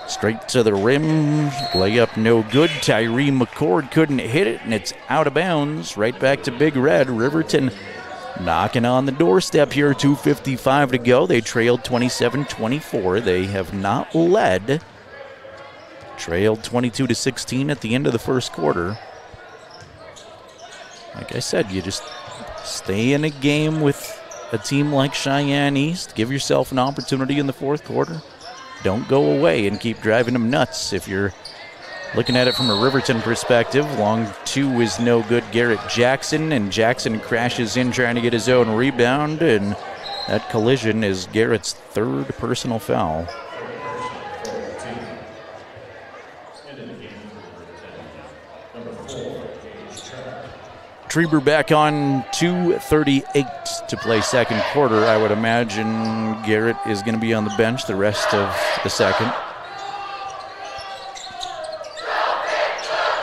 Straight to the rim, layup no good. Tyree McCord couldn't hit it, and it's out of bounds. Right back to Big Red. Riverton knocking on the doorstep here, 2:55 to go. They trailed 27-24. They have not led. Trailed 22-16 at the end of the first quarter. Like I said, you just stay in a game with a team like Cheyenne East. Give yourself an opportunity in the fourth quarter. Don't go away and keep driving them nuts. If you're looking at it from a Riverton perspective, long two is no good. Garrett Jackson, and Jackson crashes in trying to get his own rebound, and that collision is Garrett's third personal foul. Treber back on 2:38 to play second quarter. I would imagine Garrett is going to be on the bench the rest of the second.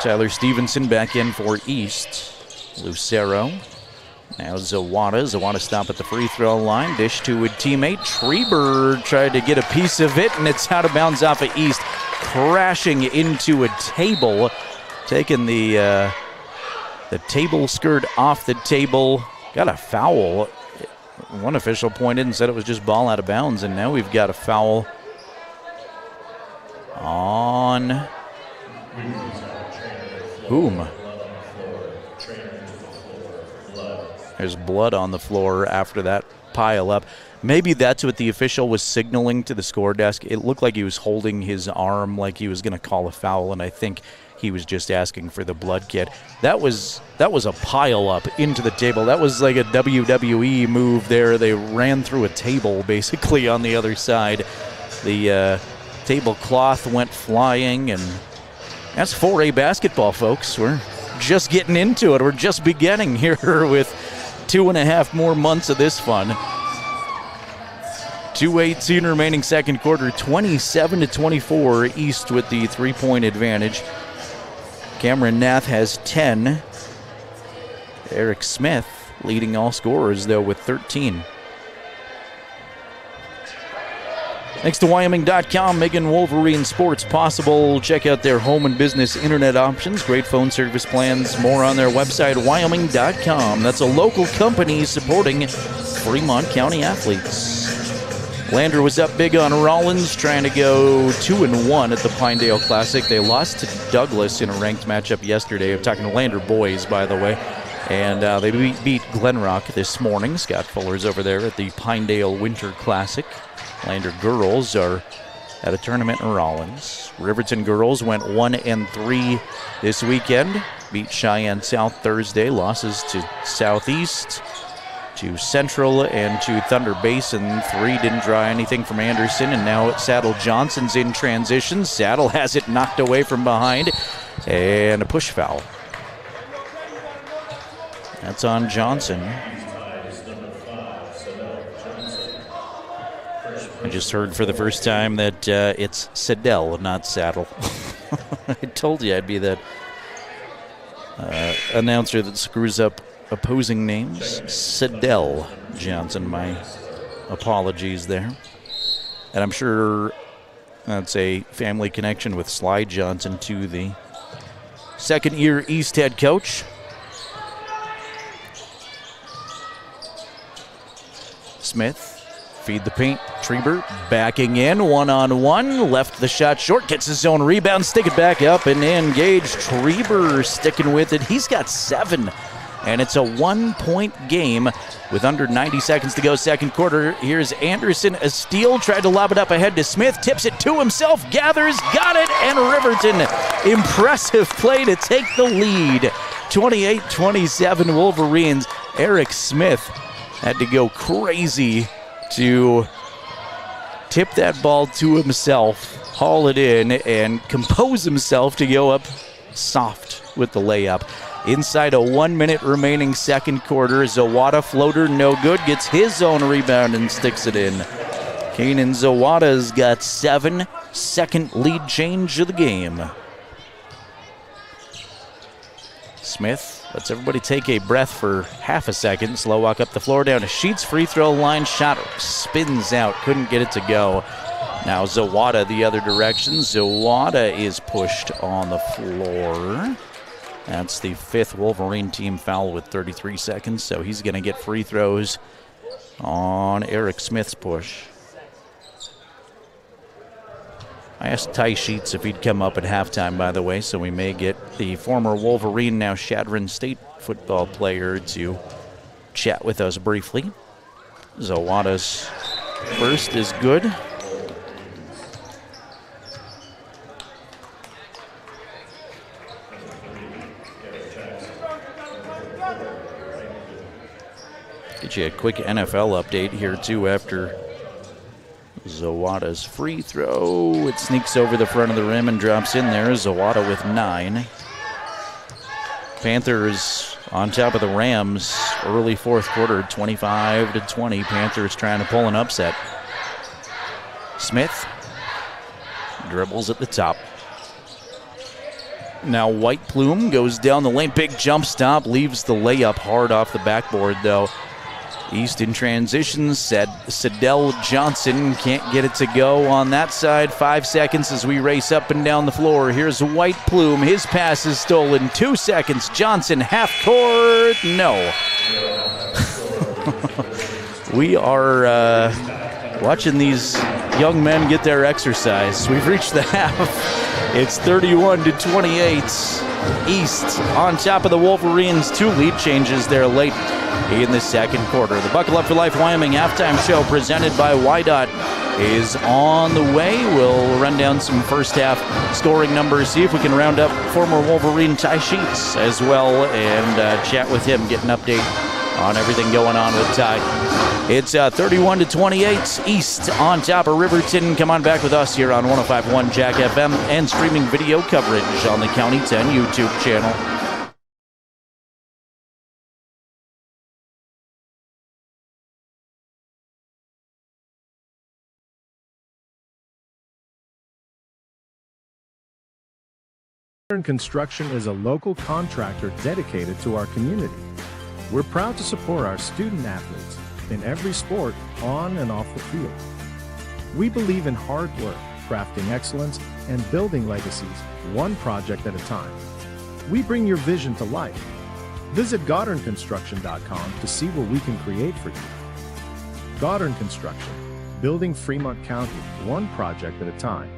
Tyler Stevenson back in for East. Lucero. Now Zawada. Zawada stop at the free throw line. Dish to a teammate. Treber tried to get a piece of it, and it's out of bounds off of East. Crashing into a table. Taking the table skirt off the table. Got a foul. One official pointed and said it was just ball out of bounds, and now we've got a foul on whom? There's blood on the floor after that pile up. Maybe that's what the official was signaling to the score desk. It looked like he was holding his arm like he was going to call a foul, and I think he was just asking for the blood kit. That was a pile up into the table. That was like a WWE move there. They ran through a table basically on the other side. The tablecloth went flying, and that's 4A basketball, folks. We're just getting into it. We're just beginning here with 2.5 more months of this fun. 2:18 remaining second quarter, 27-24, East with the 3-point advantage. Cameron Nath has 10. Eric Smith leading all scorers, though, with 13. Thanks to Wyoming.com, making Wolverine sports possible. Check out their home and business internet options. Great phone service plans. More on their website, Wyoming.com. That's a local company supporting Fremont County athletes. Lander was up big on Rollins, trying to go 2-1 at the Pinedale Classic. They lost to Douglas in a ranked matchup yesterday. I'm talking to Lander boys, by the way. And they beat Glenrock this morning. Scott Fuller's over there at the Pinedale Winter Classic. Lander girls are at a tournament in Rollins. Riverton girls went 1-3 this weekend. Beat Cheyenne South Thursday. Losses to Southeast, to Central, and to Thunder Basin. 3 didn't draw anything from Anderson, and now Saddle Johnson's in transition. Saddle has it knocked away from behind, and a push foul. That's on Johnson. I just heard for the first time that it's Saddell, not Saddle. I told you I'd be that announcer that screws up opposing names. Saddell Johnson, my apologies there. And I'm sure that's a family connection with Sly Johnson, to the second-year East head coach. Smith, feed the paint. Treber backing in, one-on-one. Left the shot short, gets his own rebound, stick it back up and engage. Treber sticking with it. He's got 7. And it's a 1-point game with under 90 seconds to go second quarter. Here's Anderson, a steal, tried to lob it up ahead to Smith, tips it to himself, gathers, got it, and Riverton, impressive play to take the lead. 28-27 Wolverines. Eric Smith had to go crazy to tip that ball to himself, haul it in, and compose himself to go up soft with the layup. Inside a 1 minute remaining second quarter, Zawada floater no good, gets his own rebound and sticks it in. Kanan Zawada's got 7, second lead change of the game. Smith lets everybody take a breath for half a second. Slow walk up the floor down to Sheets. Free throw line shot spins out. Couldn't get it to go. Now Zawada the other direction. Zawada is pushed on the floor. That's the 5th Wolverine team foul with 33 seconds. So he's going to get free throws on Eric Smith's push. I asked Ty Sheets if he'd come up at halftime, by the way, so we may get the former Wolverine, now Chadron State football player to chat with us briefly. Zawada's first is good. Get you a quick NFL update here, too, after Zawada's free throw. It sneaks over the front of the rim and drops in there. Zawada with 9. Panthers on top of the Rams early fourth quarter, 25-20. Panthers trying to pull an upset. Smith dribbles at the top. Now White Plume goes down the lane. Big jump stop, leaves the layup hard off the backboard, though. East in transition, Sedell Johnson can't get it to go on that side. 5 seconds as we race up and down the floor. Here's White Plume. His pass is stolen. 2 seconds. Johnson, half court. No. We are watching these young men get their exercise. We've reached the half. It's 31-28. East on top of the Wolverines. 2 lead changes there late in the second quarter. The Buckle Up for Life Wyoming halftime show presented by YDOT is on the way. We'll run down some first half scoring numbers, see if we can round up former Wolverine Ty Sheets as well, and chat with him, get an update on everything going on with Ty. It's 31-28. East on top of Riverton. Come on back with us here on 105.1 Jack FM and streaming video coverage on the County 10 YouTube channel. Modern Construction is a local contractor dedicated to our community. We're proud to support our student athletes in every sport on and off the field. We believe in hard work, crafting excellence, and building legacies one project at a time. We bring your vision to life. Visit GoddardConstruction.com to see what we can create for you. Goddard Construction, building Fremont County one project at a time.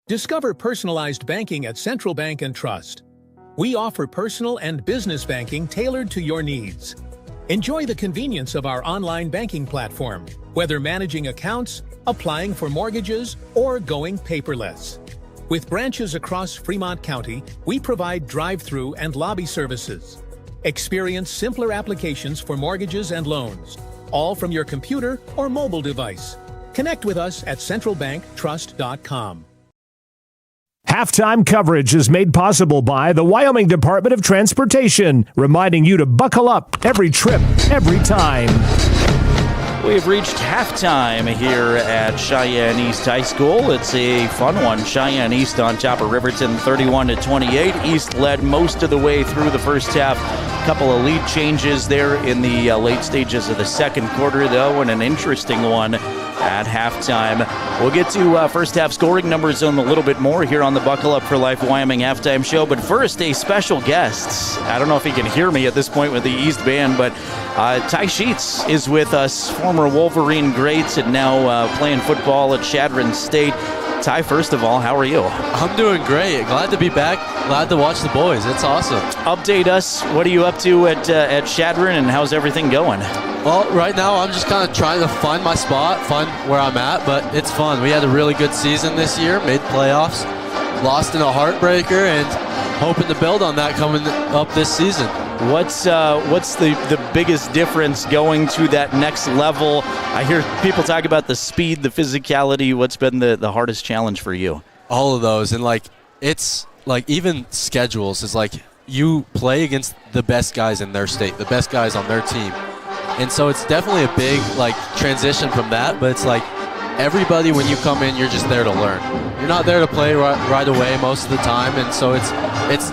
Discover personalized banking at Central Bank & Trust. We offer personal and business banking tailored to your needs. Enjoy the convenience of our online banking platform, whether managing accounts, applying for mortgages, or going paperless. With branches across Fremont County, we provide drive-through and lobby services. Experience simpler applications for mortgages and loans, all from your computer or mobile device. Connect with us at centralbanktrust.com. Halftime coverage is made possible by the Wyoming Department of Transportation, reminding you to buckle up every trip, every time. We've reached halftime here at Cheyenne East High School. It's a fun one. Cheyenne East on top of Riverton, 31-28. East led most of the way through the first half. A couple of lead changes there in the late stages of the second quarter, though, and an interesting one at halftime. We'll get to first half scoring numbers in a little bit more here on the Buckle Up for Life Wyoming halftime show. But first, a special guest. I don't know if he can hear me at this point with the East Band, but Ty Sheets is with us, former Wolverine greats and now playing football at Chadron State. Ty, first of all, how are you? I'm doing great. Glad to be back. Glad to watch the boys. It's awesome. Update us. What are you up to at Chadron, and how's everything going? Well, right now I'm just kind of trying to find my spot, find where I'm at, but it's fun. We had a really good season this year, made playoffs, lost in a heartbreaker, and hoping to build on that coming up this season. What's the biggest difference going to that next level? I hear people talk about the speed, the physicality. What's been the hardest challenge for you? All of those, and it's even schedules is you play against the best guys in their state, the best guys on their team. And so it's definitely a big transition from that, but it's everybody, when you come in, you're just there to learn. You're not there to play right away most of the time, and so it's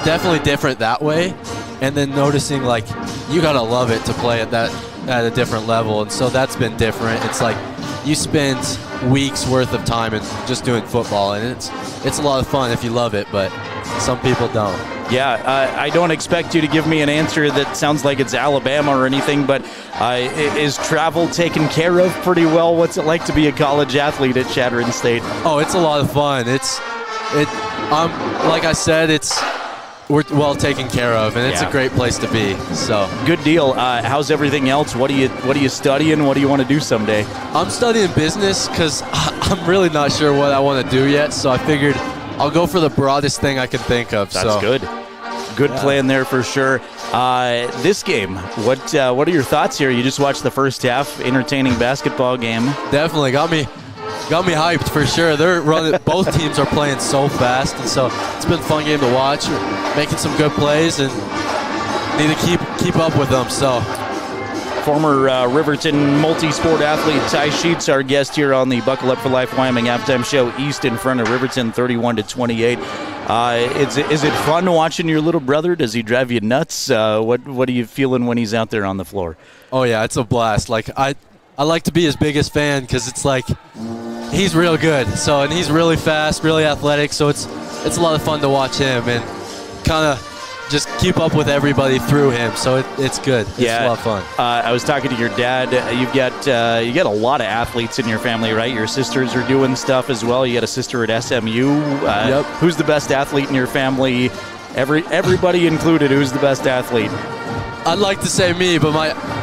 definitely different that way. And then noticing, like, you gotta love it to play at a different level, and so that's been different. It's like you spend weeks worth of time in just doing football, and it's a lot of fun if you love it, but some people don't. Yeah, I don't expect you to give me an answer that sounds like it's Alabama or anything, but is travel taken care of pretty well? What's it like to be a college athlete at Chadron State? Oh, it's a lot of fun. Like I said, we're well taken care of, and it's a great place to be. So good deal. How's everything else? What are you studying? What do you want to do someday? I'm studying business because I'm really not sure what I want to do yet. So I figured I'll go for the broadest thing I can think of. That's good. Good plan there for sure. This game, what are your thoughts here? You just watched the first half, entertaining basketball game. Definitely got me hyped for sure. They're running. Both teams are playing so fast, and so it's been a fun game to watch. Making some good plays, and need to keep up with them. So. Former Riverton multi-sport athlete Ty Sheets, our guest here on the Buckle Up for Life Wyoming halftime show. East in front of Riverton, 31-28. Is it fun watching your little brother? Does he drive you nuts? What are you feeling when he's out there on the floor? Oh yeah, it's a blast. Like I like to be his biggest fan because it's like he's real good. So and he's really fast, really athletic. So it's a lot of fun to watch him and kind of just keep up with everybody through him, so it's good. It's a lot of fun. I was talking to your dad. You got a lot of athletes in your family, right? Your sisters are doing stuff as well. You got a sister at SMU. Yep. Who's the best athlete in your family? Everybody included. Who's the best athlete? I'd like to say me, but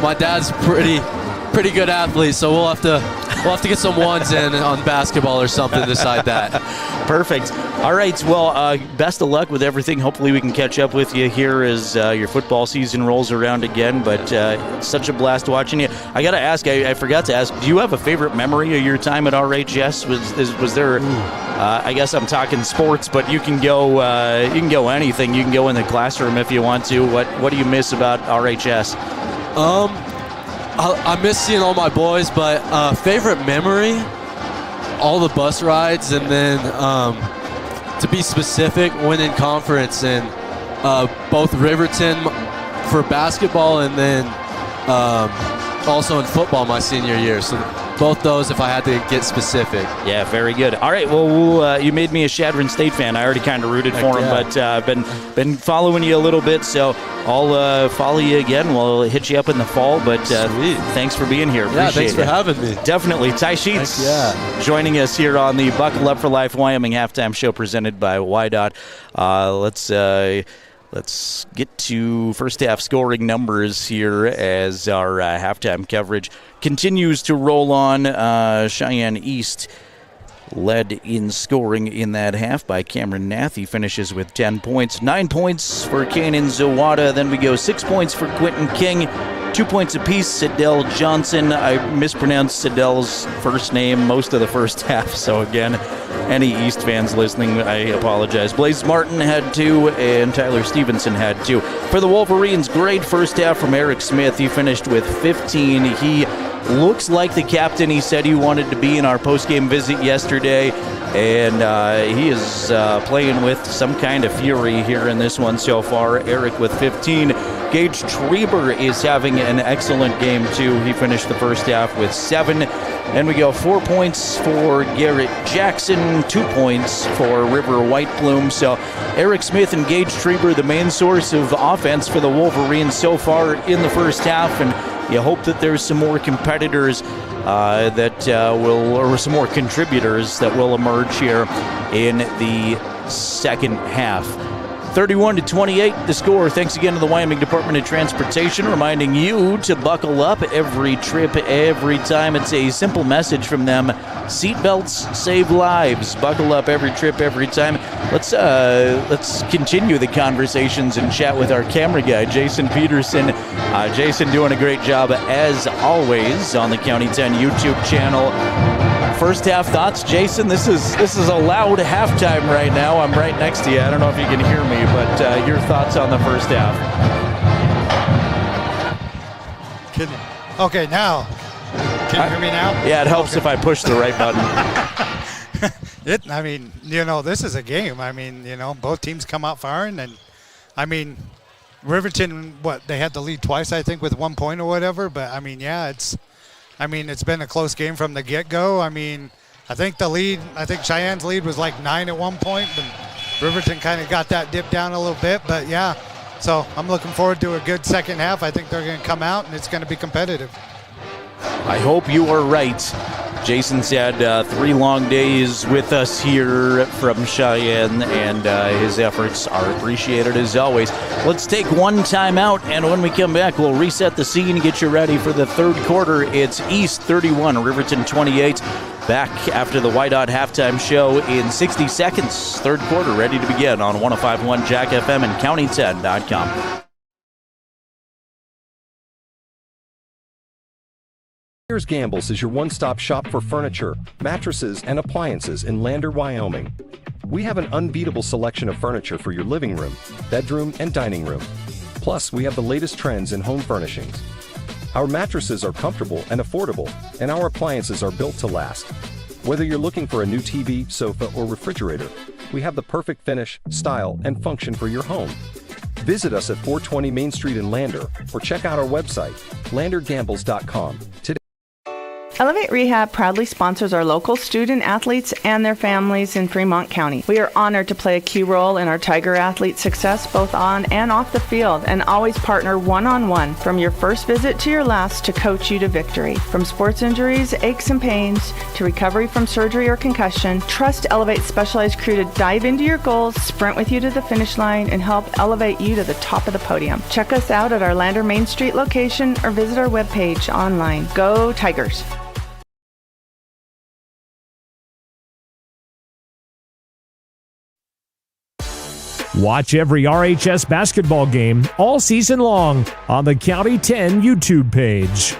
my dad's pretty good athlete, so we'll have to get some ones in on basketball or something to decide that. Perfect. All right. Well, best of luck with everything. Hopefully we can catch up with you here as your football season rolls around again. But it's such a blast watching you. I got to ask, I forgot to ask, do you have a favorite memory of your time at RHS? Was there, I guess I'm talking sports, but you can go anything. You can go in the classroom if you want to. What do you miss about RHS? I miss seeing all my boys, but favorite memory, all the bus rides, and then to be specific, winning conference in both Riverton for basketball and then also in football my senior year. So both those if I had to get specific. Yeah, very good. All right, well, you made me a Chadron State fan. I already kind of rooted for him, but I've been following you a little bit, so I'll follow you again. We'll hit you up in the fall, but thanks for being here. Appreciate thanks for having me. Definitely. Ty Sheets joining us here on the Buckle Up for Life Wyoming halftime show presented by YDOT. Let's get to first half scoring numbers here as our halftime coverage continues to roll on. Cheyenne East led in scoring in that half by Cameron Nath. He finishes with 10 points. 9 points for Kanan Zawada. Then we go 6 points for Quentin King. 2 points apiece, Sidell Johnson. I mispronounced Sidell's first name most of the first half, so again, any East fans listening, I apologize. Blaze Martin had 2, and Tyler Stevenson had 2. For the Wolverines, great first half from Eric Smith. He finished with 15. He looks like the captain he said he wanted to be in our post-game visit yesterday, and he is playing with some kind of fury here in this one so far. Eric with 15. Gage Treber is having an excellent game, too. He finished the first half with 7. And we go 4 points for Garrett Jackson, 2 points for River Whitebloom. So Eric Smith and Gage Treber, the main source of offense for the Wolverines so far in the first half. And you hope that there's some more competitors or some more contributors that will emerge here in the second half. 31-28, the score. Thanks again to the Wyoming Department of Transportation, reminding you to buckle up every trip, every time. It's a simple message from them. Seatbelts save lives. Buckle up every trip, every time. Let's continue the conversations and chat with our camera guy, Jason Peterson. Jason doing a great job, as always, on the County 10 YouTube channel. First half thoughts, Jason. This is a loud halftime right now. I'm right next to you. I don't know if you can hear me, but your thoughts on the first half. Okay, now Can you hear me now? Yeah, it helps if I push the right button. This is a game. Both teams come out firing, and Riverton, they had the lead twice, I think, with 1 point or whatever. But it's been a close game from the get-go. I think Cheyenne's lead was like 9 at 1 point, but Riverton kind of got that dip down a little bit. But yeah, so I'm looking forward to a good second half. I think they're going to come out, and it's going to be competitive. I hope you are right. Jason's had 3 long days with us here from Cheyenne, and his efforts are appreciated as always. Let's take one time out, and when we come back, we'll reset the scene and get you ready for the third quarter. It's East 31, Riverton 28. Back after the White Hot halftime show in 60 seconds. Third quarter ready to begin on 105.1 Jack FM and County10.com. Gambles is your one-stop shop for furniture, mattresses, and appliances in Lander, Wyoming. We have an unbeatable selection of furniture for your living room, bedroom, and dining room. Plus, we have the latest trends in home furnishings. Our mattresses are comfortable and affordable, and our appliances are built to last. Whether you're looking for a new TV, sofa, or refrigerator, we have the perfect finish, style, and function for your home. Visit us at 420 Main Street in Lander, or check out our website, landergambles.com. Today. Elevate Rehab proudly sponsors our local student athletes and their families in Fremont County. We are honored to play a key role in our Tiger athlete success both on and off the field, and always partner one-on-one from your first visit to your last to coach you to victory. From sports injuries, aches and pains, to recovery from surgery or concussion, trust Elevate's specialized crew to dive into your goals, sprint with you to the finish line, and help elevate you to the top of the podium. Check us out at our Lander Main Street location or visit our webpage online. Go Tigers! Watch every RHS basketball game all season long on the County 10 YouTube page.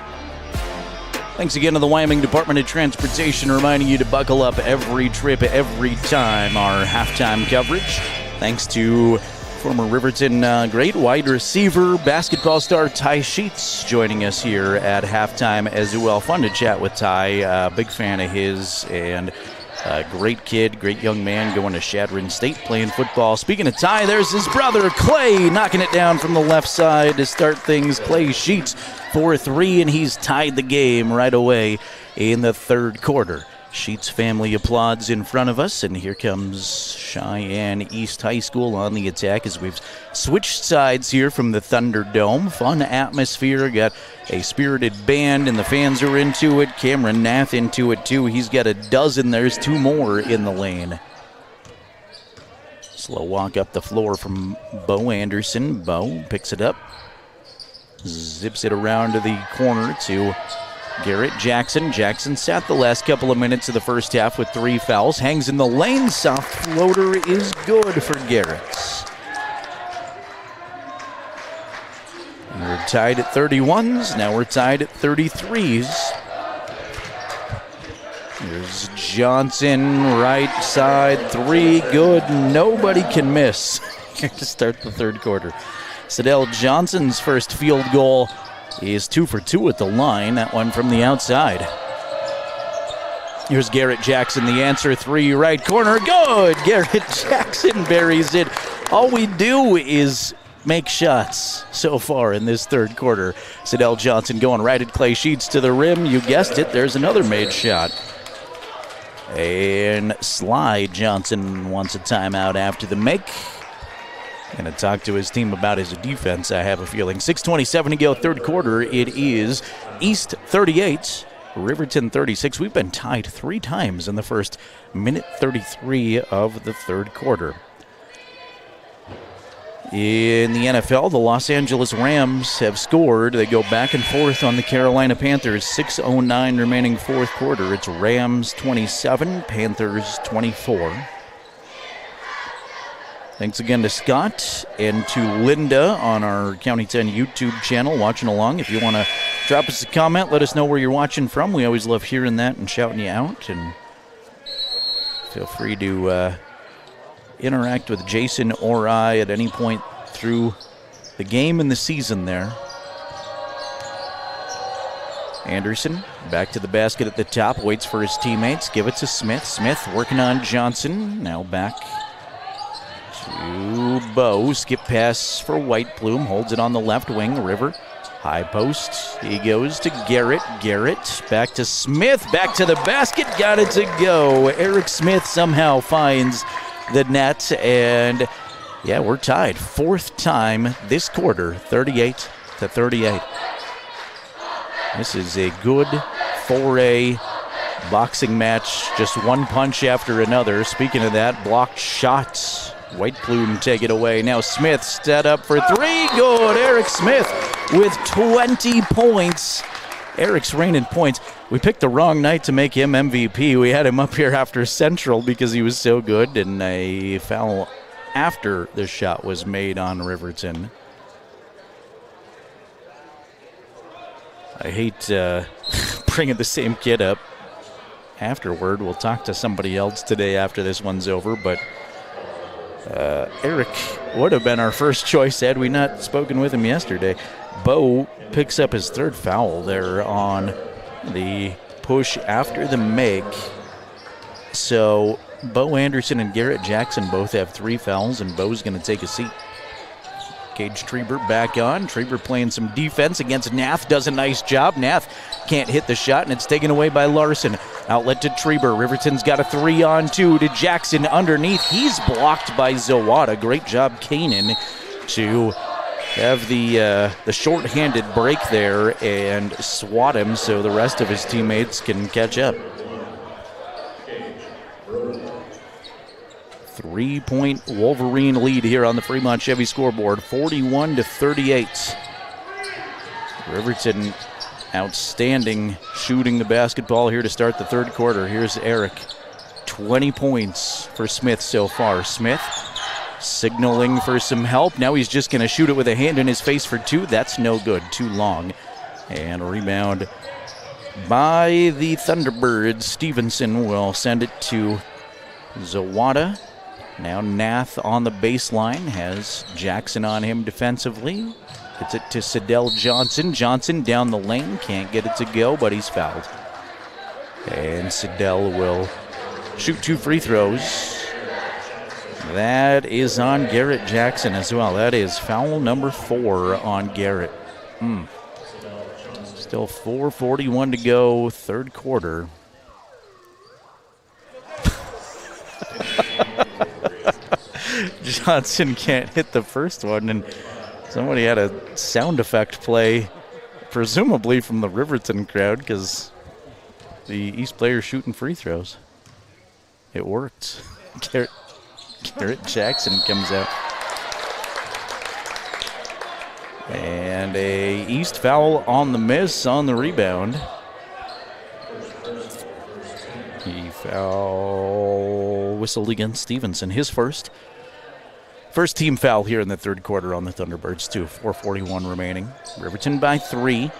Thanks again to the Wyoming Department of Transportation, reminding you to buckle up every trip, every time. Our halftime coverage. Thanks to former Riverton great wide receiver, basketball star Ty Sheets joining us here at halftime as well. Fun to chat with Ty. Big fan of his, and great kid, great young man going to Shadron State playing football. Speaking of Ty, there's his brother Clay knocking it down from the left side to start things. Clay Sheets for 3, and he's tied the game right away in the third quarter. Sheets family applauds in front of us, and here comes Cheyenne East High School on the attack as we've switched sides here from the Thunderdome. Fun atmosphere, got a spirited band, and the fans are into it. Cameron Nath into it too. He's got a dozen. There's 2 more in the lane. Slow walk up the floor from Bo Anderson. Bo picks it up, zips it around to the corner to Garrett Jackson. Jackson sat the last couple of minutes of the first half with 3 fouls. Hangs in the lane. Soft floater is good for Garrett. And we're tied at 31s. Now we're tied at 33s. Here's Johnson, right side, 3, good. Nobody can miss here to start the third quarter. Sidell Johnson's first field goal is 2 for 2 at the line. That one from the outside. Here's Garrett Jackson, the answer, 3, right corner, good! Garrett Jackson buries it. All we do is make shots so far in this third quarter. Sidell Johnson going right at Clay Sheets to the rim. You guessed it, there's another made shot. And Sly Johnson wants a timeout after the make. Going to talk to his team about his defense, I have a feeling. 6:27 to go, third quarter. It is East 38, Riverton 36. We've been tied 3 times in the first minute 33 of the third quarter. In the NFL, the Los Angeles Rams have scored. They go back and forth on the Carolina Panthers. 6:09 remaining fourth quarter. It's Rams 27, Panthers 24. Thanks again to Scott and to Linda on our County 10 YouTube channel watching along. If you want to drop us a comment, let us know where you're watching from. We always love hearing that and shouting you out. And feel free to interact with Jason or I at any point through the game and the season there. Anderson back to the basket at the top, waits for his teammates, give it to Smith. Smith working on Johnson, now back to Bow. Skip pass for White Plume, holds it on the left wing. River, high post, he goes to Garrett. Garrett back to Smith, back to the basket, got it to go. Eric Smith somehow finds the net, and yeah, we're tied. Fourth time this quarter, 38-38. This is a good 4A boxing match, just one punch after another. Speaking of that, blocked shots. White Plume take it away. Now Smith set up for three. Good. Eric Smith with 20 points. Eric's reigning points. We picked the wrong night to make him MVP. We had him up here after Central because he was so good, and a foul after the shot was made on Riverton. I hate bringing the same kid up afterward. We'll talk to somebody else today after this one's over, but Eric would have been our first choice had we not spoken with him yesterday. Bo picks up his third foul there on the push after the make. So Bo Anderson and Garrett Jackson both have 3 fouls, and Bo's going to take a seat. Gage Treber back on. Treber playing some defense against Nath. Does a nice job. Nath can't hit the shot, and it's taken away by Larson. Outlet to Treber. Riverton's got a 3-on-2 to Jackson underneath. He's blocked by Zawada. Great job, Kanan, to have the short-handed break there and swat him so the rest of his teammates can catch up. 3-point Wolverine lead here on the Fremont Chevy scoreboard, 41-38. Riverton outstanding shooting the basketball here to start the third quarter. Here's Eric. 20 points for Smith so far. Smith signaling for some help. Now he's just going to shoot it with a hand in his face for 2. That's no good. Too long. And a rebound by the Thunderbirds. Stevenson will send it to Zawada. Now Nath on the baseline, has Jackson on him defensively. Gets it to Sidell Johnson. Johnson down the lane, can't get it to go, but he's fouled. And Sidell will shoot 2 free throws. That is on Garrett Jackson as well. That is foul number 4 on Garrett. Still 4:41 to go, third quarter. Johnson can't hit the first one, and somebody had a sound effect play, presumably from the Riverton crowd, because the East player's shooting free throws. It worked. Garrett Jackson comes out. And a East foul on the miss on the rebound. He foul whistled against Stevenson, his first. First team foul here in the third quarter on the Thunderbirds, too. 4:41 remaining. Riverton by 3.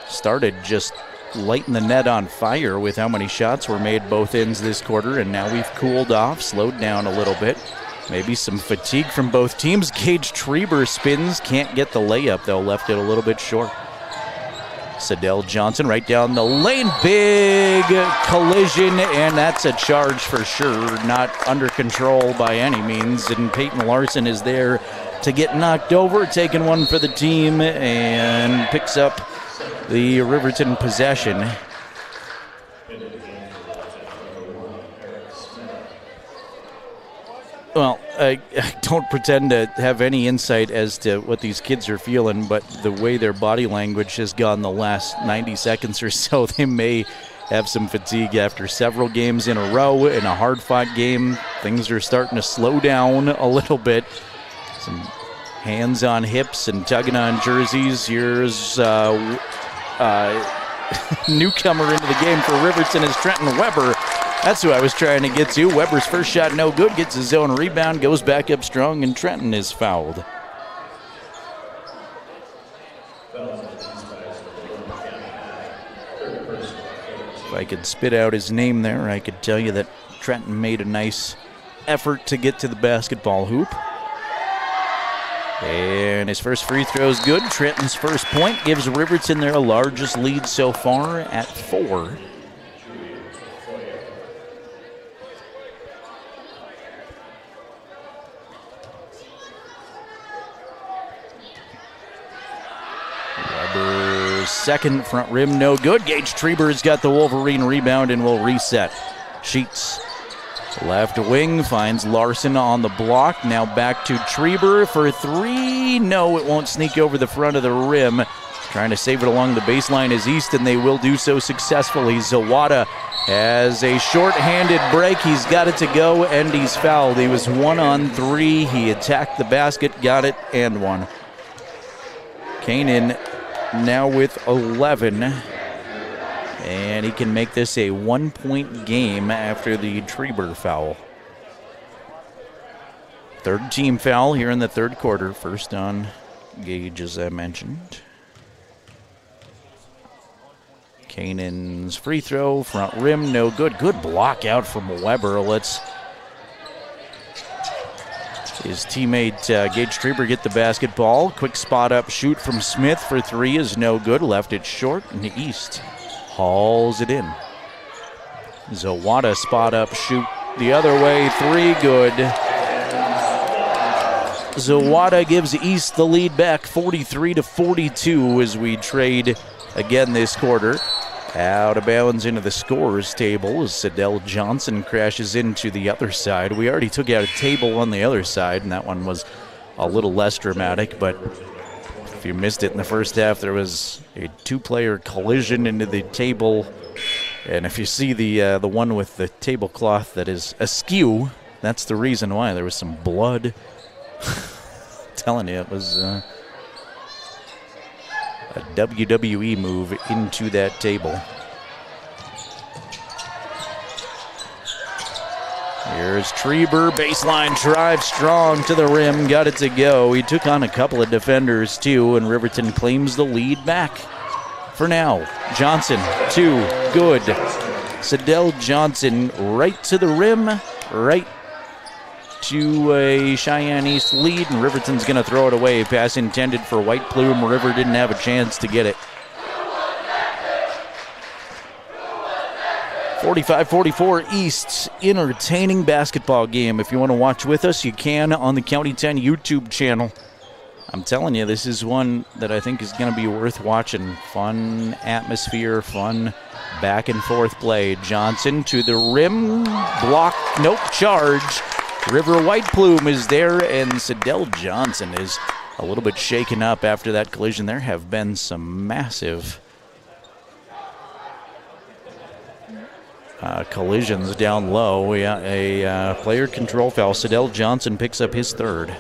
Started just lighting the net on fire with how many shots were made both ends this quarter, and now we've cooled off, slowed down a little bit. Maybe some fatigue from both teams. Gage Treber spins, can't get the layup, though. Left it a little bit short. Sidell Johnson right down the lane. Big collision, and that's a charge for sure. Not under control by any means, and Peyton Larson is there to get knocked over, taking one for the team, and picks up the Riverton possession. Well, I don't pretend to have any insight as to what these kids are feeling, but the way their body language has gone the last 90 seconds or so, they may have some fatigue after several games in a row in a hard-fought game. Things are starting to slow down a little bit. Some hands on hips and tugging on jerseys. Here's newcomer into the game for Riverton is Trenton Weber. That's who I was trying to get to. Weber's first shot no good, gets his own rebound, goes back up strong, and Trenton is fouled. If I could spit out his name there, I could tell you that Trenton made a nice effort to get to the basketball hoop. And his first free throw is good. Trenton's first point gives Riverton their largest lead so far at 4. Weber's second front rim, no good. Gage Treber's got the Wolverine rebound and will reset. Sheets. Left wing finds Larson on the block. Now back to Treber for 3. No, it won't sneak over the front of the rim. Trying to save it along the baseline is East, and they will do so successfully. Zawada has a short-handed break. He's got it to go, and he's fouled. He was 1 on 3. He attacked the basket, got it, and won. Kanan now with 11. And he can make this a 1-point game after the Treber foul. Third team foul here in the third quarter. First on Gage, as I mentioned. Kanan's free throw, front rim, no good. Good block out from Weber. Let's his teammate Gage Treber get the basketball. Quick spot up shoot from Smith for 3 is no good. Left it short, and the East hauls it in. Zawada spot up shoot the other way, 3 good. Zawada gives East the lead back 43-42 as we trade again this quarter. Out of bounds into the scorers table as Sidell Johnson crashes into the other side. We already took out a table on the other side, and that one was a little less dramatic, but if you missed it in the first half, there was a 2-player collision into the table. And if you see the one with the tablecloth that is askew, that's the reason why. There was some blood. Telling you, it was a WWE move into that table. Here's Treber, baseline drive, strong to the rim, got it to go. He took on a couple of defenders too, and Riverton claims the lead back for now. Johnson, 2, good. Sidell Johnson right to the rim, right to a Cheyenne East lead, and Riverton's going to throw it away. Pass intended for White Plume. River didn't have a chance to get it. 45-44 East's entertaining basketball game. If you want to watch with us, you can on the County 10 YouTube channel. I'm telling you, this is one that I think is going to be worth watching. Fun atmosphere, fun back and forth play. Johnson to the rim, block, nope, charge. River White Plume is there, and Sidell Johnson is a little bit shaken up after that collision. There have been some massive collisions down low. We got a player control foul. Sidell Johnson picks up his 3rd.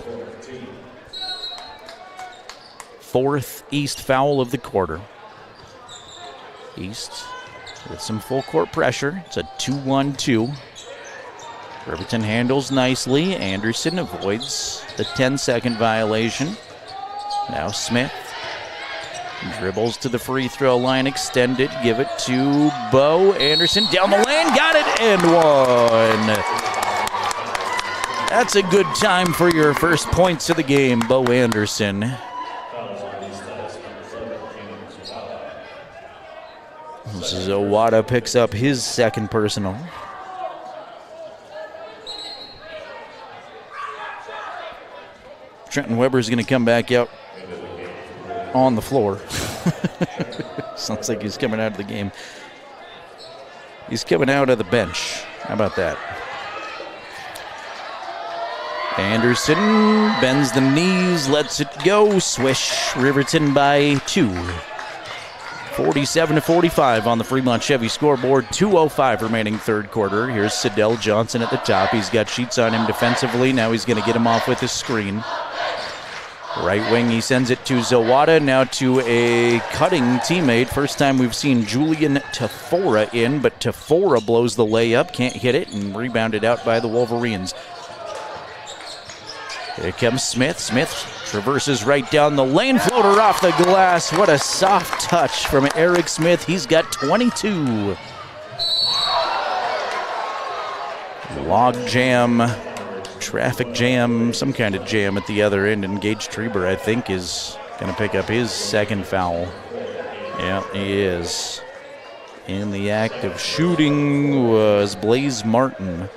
4th East foul of the quarter. East with some full court pressure. It's a 2-1-2. Riverton handles nicely. Anderson avoids the 10-second violation. Now Smith dribbles to the free throw line, extended. Give it to Bo Anderson. Down the lane, got it, and one. That's a good time for your first points of the game, Bo Anderson. Zawada picks up his 2nd personal. Trenton Weber's going to come back out on the floor. Sounds like he's coming out of the game. He's coming out of the bench. How about that? Anderson bends the knees, lets it go. Swish. Riverton by 2. 47-45 on the Fremont Chevy scoreboard. 2:05 remaining third quarter. Here's Sidell Johnson at the top. He's got sheets on him defensively. Now he's going to get him off with a screen. Right wing, he sends it to Zawada, now to a cutting teammate. First time we've seen Julian Tafora in, but Tafora blows the layup, can't hit it, and rebounded out by the Wolverines. Here comes Smith. Smith traverses right down the lane, floater off the glass. What a soft touch from Eric Smith. He's got 22. Log jam traffic jam, some kind of jam at the other end, and Gage Treber, I think, is going to pick up his second foul. Yeah, he is. In the act of shooting was Blaze Martin.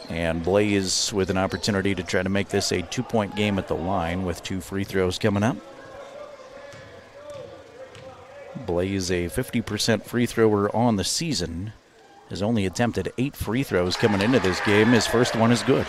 And Blaze with an opportunity to try to make this a 2-point game at the line with 2 free throws coming up. Blaze, a 50% free thrower on the season, has only attempted 8 free throws coming into this game. His first one is good.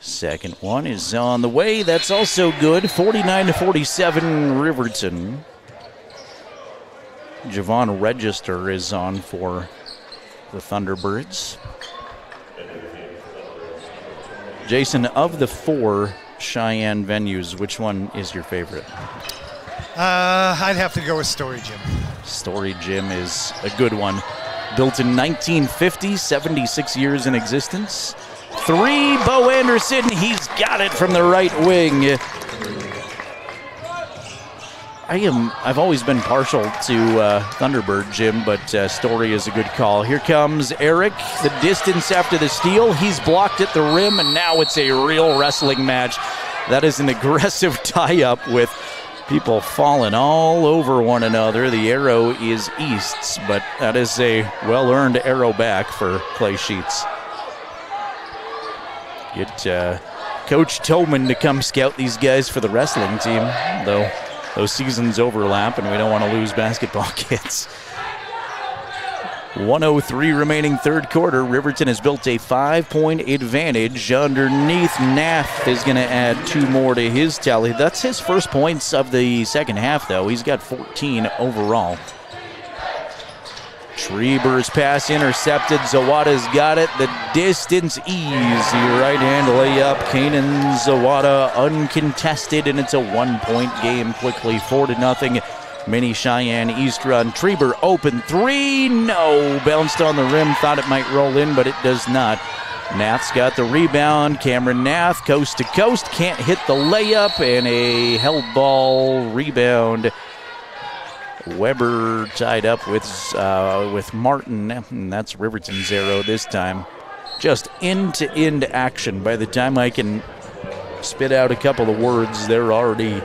Second one is on the way. That's also good. 49-47 Riverton. Javon Register is on for the Thunderbirds. Jason, of the 4 Cheyenne venues, which one is your favorite? I'd have to go with Story Gym. Story Gym is a good one. Built in 1950, 76 years in existence. 3, Bo Anderson, he's got it from the right wing. I've always been partial to Thunderbird Gym, but Story is a good call. Here comes Eric, the distance after the steal. He's blocked at the rim, and now it's a real wrestling match. That is an aggressive tie-up with people falling all over one another. The arrow is East's, but that is a well-earned arrow back for Clay Sheets. Get Coach Tolman to come scout these guys for the wrestling team, though those seasons overlap and we don't want to lose basketball kids. 1:03 remaining third quarter. Riverton has built a 5-point advantage. Underneath, Nath is going to add 2 more to his tally. That's his first points of the second half, though. He's got 14 overall. Treber's pass intercepted. Zawada's got it. The distance easy. Right-hand layup. Kanan Zawada uncontested, and it's a 1-point game quickly. 4-0. Mini Cheyenne East run. Treber open 3. No. Bounced on the rim. Thought it might roll in, but it does not. Nath's got the rebound. Cameron Nath, coast to coast. Can't hit the layup, and a held ball rebound. Weber tied up with Martin, and that's Riverton's arrow this time. Just end-to-end action. By the time I can spit out a couple of words, they're already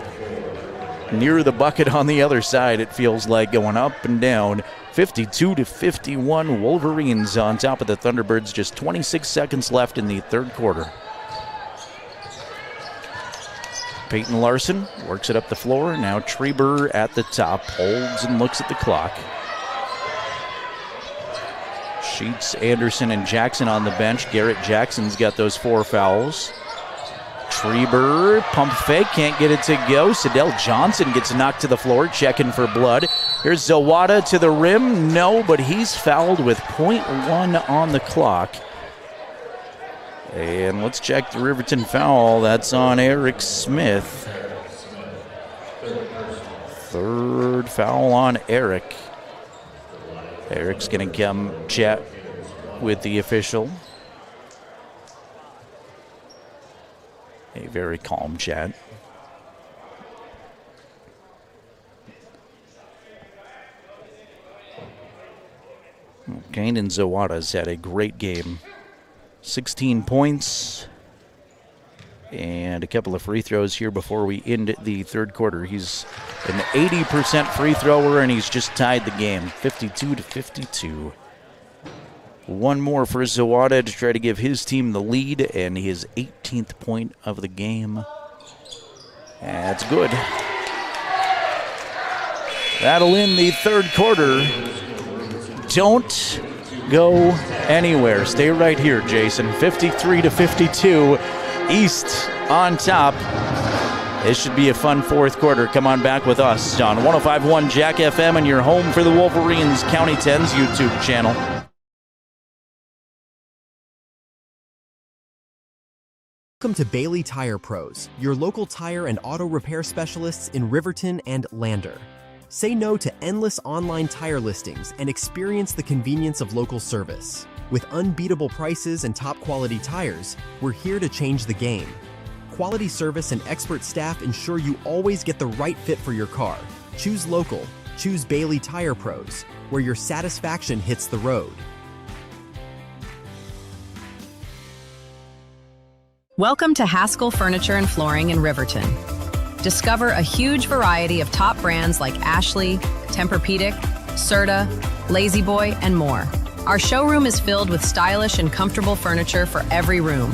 near the bucket on the other side. It feels like going up and down. 52-51, Wolverines on top of the Thunderbirds. Just 26 seconds left in the third quarter. Peyton Larson works it up the floor. Now Treber at the top, holds and looks at the clock. Sheets, Anderson, and Jackson on the bench. Garrett Jackson's got those 4 fouls. Treber, pump fake, can't get it to go. Sidell Johnson gets knocked to the floor, checking for blood. Here's Zawada to the rim. No, but he's fouled with .1 on the clock. And let's check the Riverton foul. That's on Eric Smith. Third foul on Eric. Eric's going to come chat with the official. A very calm chat. Kanan Zawada's had a great game. 16 points and a couple of free throws here before we end the third quarter. He's an 80% free thrower, and he's just tied the game, 52-52. 1 more for Zawada to try to give his team the lead, and his 18th point of the game. That's good. That'll end the third quarter. Don't go anywhere. Stay right here, Jason. 53-52. East on top. This should be a fun fourth quarter. Come on back with us on 105.1 Jack FM and your home for the Wolverines County 10's YouTube channel. Welcome to Bailey Tire Pros, your local tire and auto repair specialists in Riverton and Lander. Say no to endless online tire listings and experience the convenience of local service. With unbeatable prices and top quality tires, we're here to change the game. Quality service and expert staff ensure you always get the right fit for your car. Choose local. Choose Bailey Tire Pros, where your satisfaction hits the road. Welcome to Haskell Furniture and Flooring in Riverton. Discover a huge variety of top brands like Ashley, Tempur-Pedic, Serta, Lazy Boy, and more. Our showroom is filled with stylish and comfortable furniture for every room.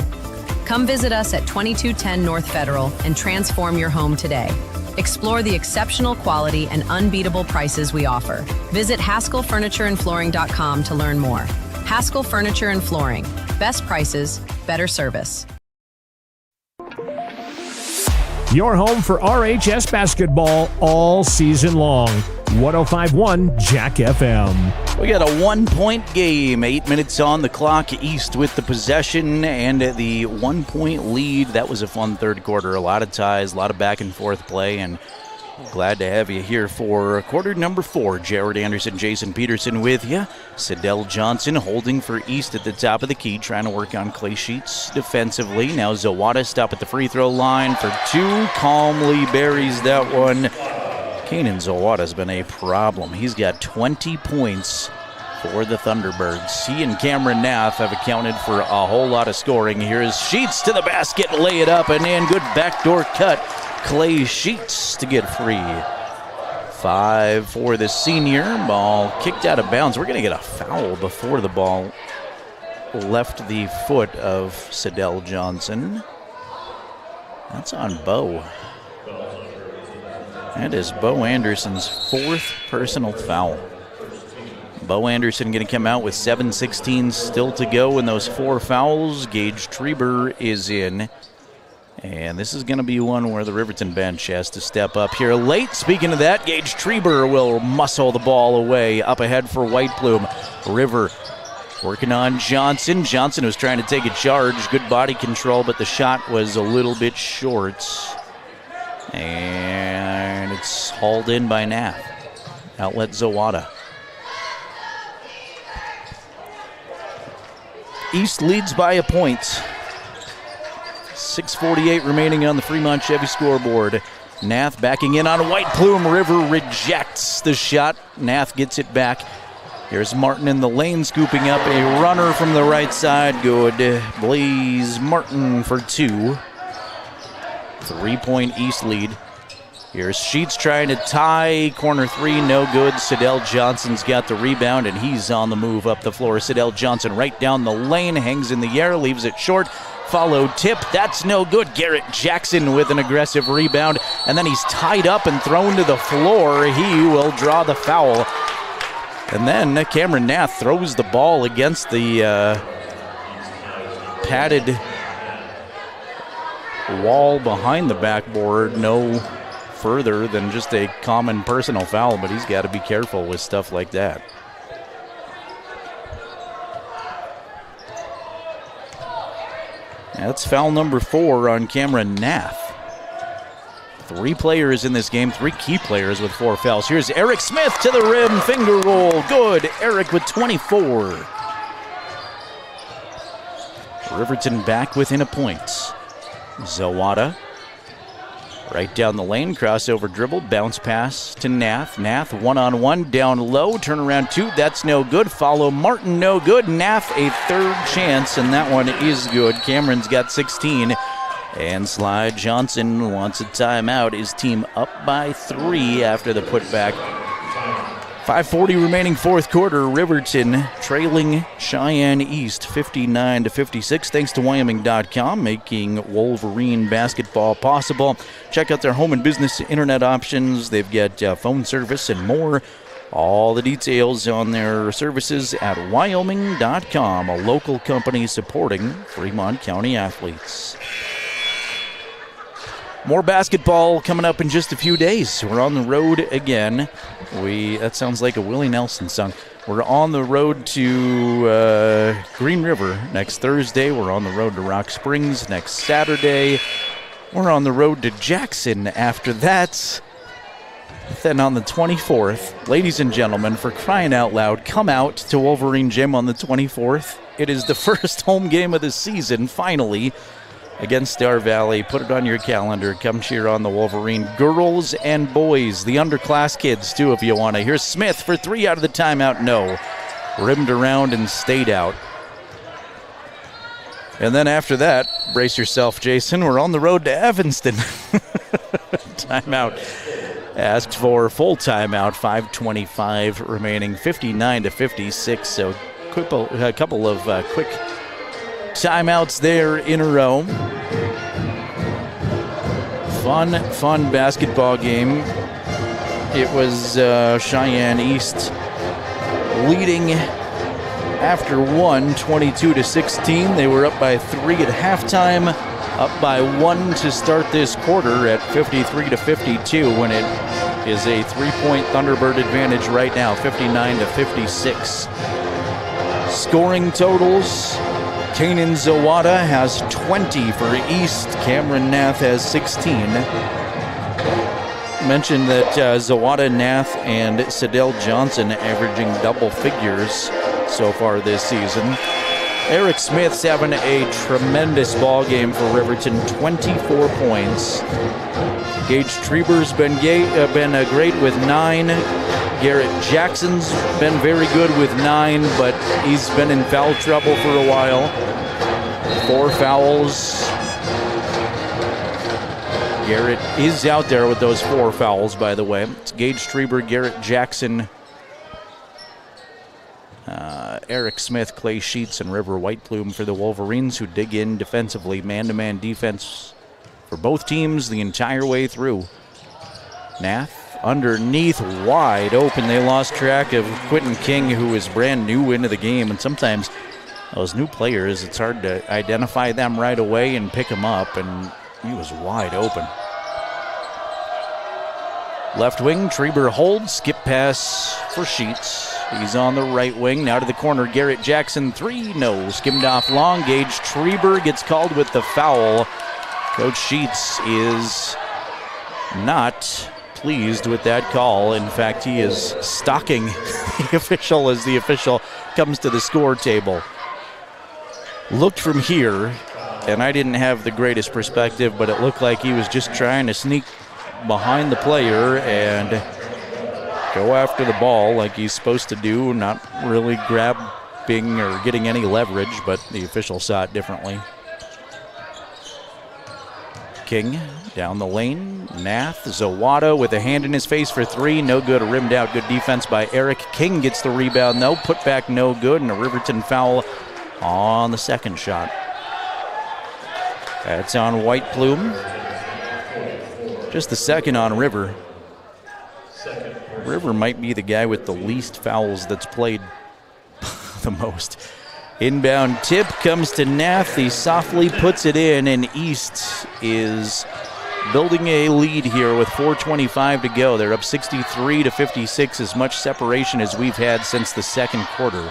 Come visit us at 2210 North Federal and transform your home today. Explore the exceptional quality and unbeatable prices we offer. Visit HaskellFurnitureandFlooring.com to learn more. Haskell Furniture and Flooring. Best prices, better service. Your home for RHS basketball all season long. 105.1 Jack FM. We got a 1-point game, 8 minutes on the clock. East with the possession and the 1-point lead. That was a fun third quarter. A lot of ties, a lot of back and forth play, and glad to have you here for quarter number 4. Jerrad Anderson, Jason Peterson with you. Sidell Johnson holding for East at the top of the key, trying to work on Clay Sheets defensively. Now Zawada stop at the free throw line for 2. Calmly buries that one. Kanan Zawada's been a problem. He's got 20 points for the Thunderbirds. He and Cameron Nath have accounted for a whole lot of scoring. Here's Sheets to the basket, lay it up and in. Good backdoor cut. Clay Sheets to get free. 5 for the senior. Ball kicked out of bounds. We're going to get a foul before the ball left the foot of Sidell Johnson. That's on Bo. That is Bo Anderson's 4th personal foul. Bo Anderson going to come out with 7:16 still to go in those 4 fouls. Gage Treber is in. And this is going to be one where the Riverton bench has to step up here late. Speaking of that, Gage Treber will muscle the ball away. Up ahead for White Plume. River working on Johnson. Johnson was trying to take a charge. Good body control, but the shot was a little bit short. And it's hauled in by Nath. Outlet Zawada. East leads by a point. 6:48 remaining on the Fremont Chevy scoreboard. Nath backing in on White Plume. River rejects the shot. Nath gets it back. Here's Martin in the lane scooping up a runner from the right side. Good. Blaze Martin for 2. 3-point East lead. Here's Sheets trying to tie. Corner 3, no good. Sidell Johnson's got the rebound, and he's on the move up the floor. Sidell Johnson right down the lane, hangs in the air, leaves it short. Follow tip, that's no good. Garrett Jackson with an aggressive rebound, and then he's tied up and thrown to the floor. He will draw the foul. And then Cameron Nath throws the ball against the padded wall behind the backboard. No further than just a common personal foul, but he's got to be careful with stuff like that. That's foul number 4 on Cameron Nath. 3 players in this game, 3 key players with 4 fouls. Here's Eric Smith to the rim, finger roll, good. Eric with 24. Riverton back within a point. Zawada right down the lane, crossover dribble, bounce pass to Nath. Nath one-on-one, down low, turnaround 2, that's no good. Follow Martin, no good. Nath a 3rd chance, and that one is good. Cameron's got 16. And Sly Johnson wants a timeout. His team up by 3 after the putback. 5:40 remaining 4th quarter. Riverton trailing Cheyenne East 59-56. Thanks to Wyoming.com, making Wolverine basketball possible. Check out their home and business internet options. They've got phone service and more. All the details on their services at Wyoming.com, a local company supporting Fremont County athletes. More basketball coming up in just a few days. We're on the road again. That sounds like a Willie Nelson song. We're on the road to Green River next Thursday. We're on the road to Rock Springs next Saturday. We're on the road to Jackson after that. Then on the 24th, ladies and gentlemen, for crying out loud, come out to Wolverine Gym on the 24th. It is the first home game of the season, finally, against Star Valley. Put it on your calendar. Come cheer on the Wolverine girls and boys, the underclass kids, too, if you want to. Here's Smith for 3 out of the timeout. No. Rimmed around and stayed out. And then after that, brace yourself, Jason, we're on the road to Evanston. Timeout. Asked for full timeout, 5:25 remaining, 59-56. So a couple of quick timeouts there in a row. Fun basketball game. It was Cheyenne East leading after one, 22-16. They were up by 3 at halftime, up by 1 to start this quarter at 53-52, when it is a 3-point Thunderbird advantage right now, 59-56. Scoring totals: Kanan Zawada has 20 for East. Cameron Nath has 16. Mentioned that Zawada, Nath, and Sidell Johnson averaging double figures so far this season. Eric Smith's having a tremendous ball game for Riverton, 24 points. Gage Treber's been great with 9. Garrett Jackson's been very good with 9, but he's been in foul trouble for a while. 4 fouls. Garrett is out there with those 4 fouls, by the way. It's Gage Treber, Garrett Jackson, Eric Smith, Clay Sheets, and River Whiteplume for the Wolverines, who dig in defensively. Man-to-man defense for both teams the entire way through. Nath underneath, wide open. They lost track of Quentin King, who is brand new into the game, and sometimes those new players, it's hard to identify them right away and pick them up, and he was wide open. Left wing, Treber holds, skip pass for Sheets. He's on the right wing, now to the corner. Garrett Jackson, 3, no. Skimmed off long. Gage Treber gets called with the foul. Coach Sheets is not pleased with that call. In fact, he is stalking the official as the official comes to the score table. Looked from here, and I didn't have the greatest perspective, but it looked like he was just trying to sneak behind the player and go after the ball like he's supposed to do, not really grabbing or getting any leverage, but the official saw it differently. King down the lane. Nath, Zawada with a hand in his face for 3. No good. Rimmed out. Good defense by Eric. King gets the rebound, though. Put back no good, and a Riverton foul on the second shot. That's on Whiteplume. Just the second on River. River might be the guy with the least fouls that's played the most. Inbound tip comes to Nath. He softly puts it in, and East is building a lead here with 4:25 to go. They're up 63-56, as much separation as we've had since the second quarter.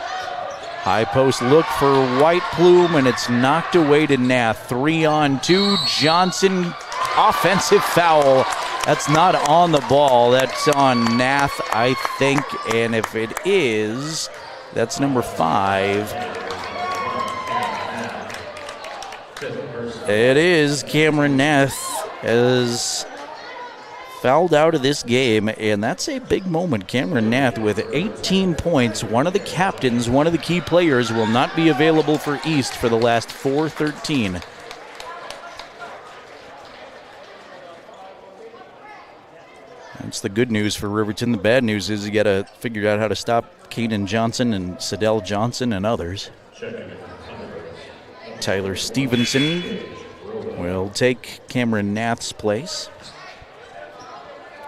High post look for Whiteplume, and it's knocked away to Nath. 3-on-2. Johnson, offensive foul. That's not on the ball. That's on Nath, I think. And if it is, that's number 5. It is. Cameron Nath has fouled out of this game, and that's a big moment. Cameron Nath with 18 points. One of the captains, one of the key players, will not be available for East for the last 4:13. That's the good news for Riverton. The bad news is you got to figure out how to stop Kanan Johnson and Sidell Johnson and others. Tyler Stevenson will take Cameron Nath's place.